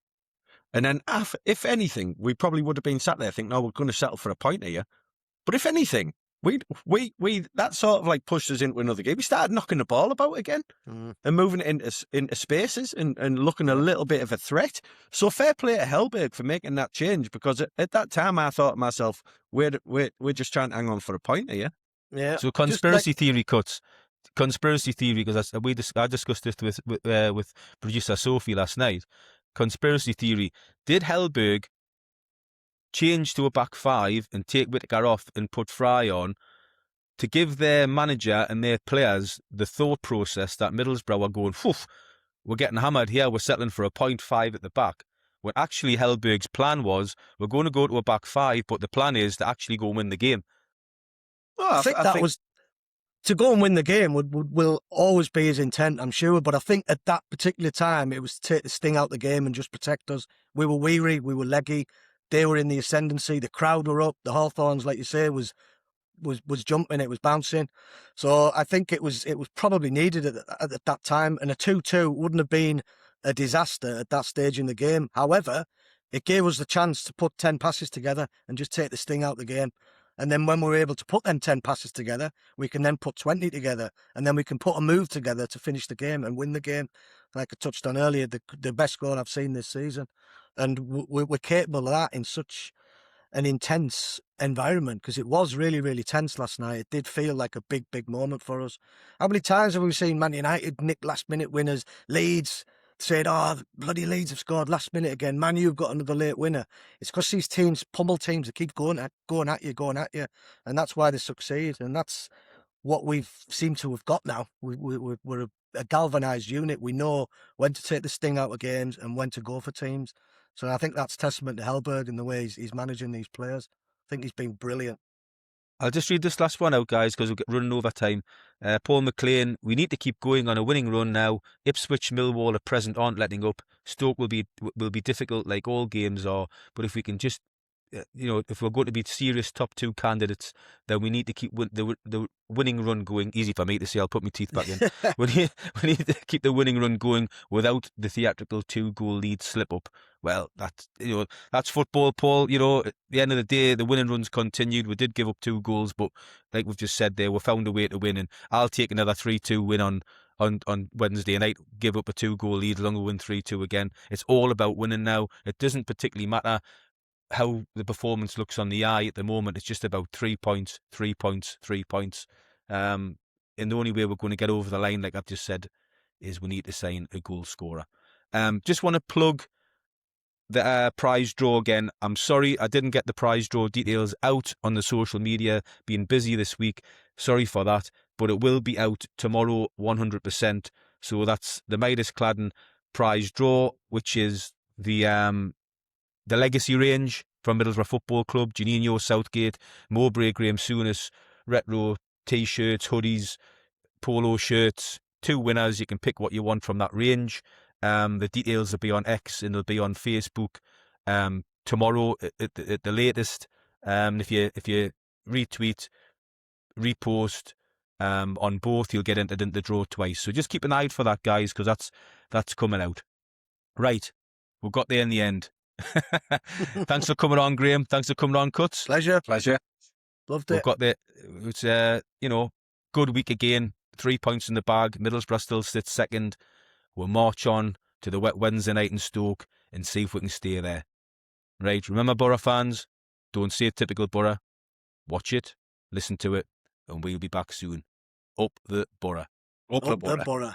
And then, if anything, we probably would have been sat there thinking, no, we're going to settle for a point here. But if anything, we that sort of like pushed us into another game. We started knocking the ball about again and moving it into spaces and looking a little bit of a threat. So fair play to Hellberg for making that change, because at that time I thought to myself, we're just trying to hang on for a point here. Yeah. So conspiracy theory, Cuts. Conspiracy theory, because I discussed this with producer Sophie last night. Conspiracy theory: did Hellberg change to a back five and take Whittaker off and put Fry on to give their manager and their players the thought process that Middlesbrough are going, we're getting hammered here, we're settling for a 0.5 at the back? when actually Hellberg's plan was, we're going to go to a back five, but the plan is to actually go and win the game. Well, I think that was to go and win the game will always be his intent, I'm sure. But I think at that particular time, it was to take the sting out the game and just protect us. We were weary, we were leggy. They were in the ascendancy. The crowd were up. The Hawthorns, like you say, was jumping. It was bouncing. So I think it was probably needed at that time. And a 2-2 wouldn't have been a disaster at that stage in the game. However, it gave us the chance to put 10 passes together and just take the sting out the game. And then when we're able to put them 10 passes together, we can then put 20 together. And then we can put a move together to finish the game and win the game. Like I touched on earlier, the best goal I've seen this season. And we're capable of that in such an intense environment, because it was really, really tense last night. It did feel like a big, big moment for us. How many times have we seen Man United nick last-minute winners? Leeds said, oh, bloody Leeds have scored last minute again. Man U have got another late winner. It's because these teams, pummel teams, that keep going at you. And that's why they succeed. And that's what we've seemed to have got now. We're a galvanised unit. We know when to take the sting out of games and when to go for teams. So I think that's testament to Hellberg and the way he's managing these players. I think he's been brilliant. I'll just read this last one out, guys, because we're running over time. Paul McLean, we need to keep going on a winning run now. Ipswich, Millwall at present aren't letting up. Stoke will be difficult, like all games are. But if we can just, if we're going to be serious top two candidates, then we need to keep the winning run going. Easy for me to say. I'll put my teeth back in. we need to keep the winning run going without the theatrical 2-goal lead slip up. Well, that's football, Paul. At the end of the day, the winning run's continued. We did give up 2 goals, but like we've just said there, we found a way to win. And I'll take another 3-2 win on Wednesday night, give up a 2-goal lead, long win 3-2 again. It's all about winning now. It doesn't particularly matter how the performance looks on the eye at the moment. It's just about 3 points, 3 points, 3 points. And the only way we're going to get over the line, like I've just said, is we need to sign a goal scorer. Just want to plug the prize draw again. I'm sorry I didn't get the prize draw details out on the social media, being busy this week. Sorry for that, but it will be out tomorrow 100%. So that's the Midas Cladden prize draw, which is the legacy range from Middlesbrough Football Club, Janino, Southgate, Mowbray, Graham Souness, retro t-shirts, hoodies, polo shirts. 2 winners. You can pick what you want from that range. The details will be on X and they'll be on Facebook tomorrow at the latest. If you retweet, repost on both, you'll get entered into the draw twice. So just keep an eye out for that, guys, because that's coming out. Right, we got there in the end. Thanks for coming on, Graham. Thanks for coming on, Cuts. Pleasure. Loved it. We've got there. It's good week again. 3 points in the bag. Middlesbrough still sits second. We'll march on to the Wednesday night in Stoke and see if we can stay there. Right, remember, Boro fans, don't say typical Boro. Watch it, listen to it, and we'll be back soon. Up the Boro. Up the Boro.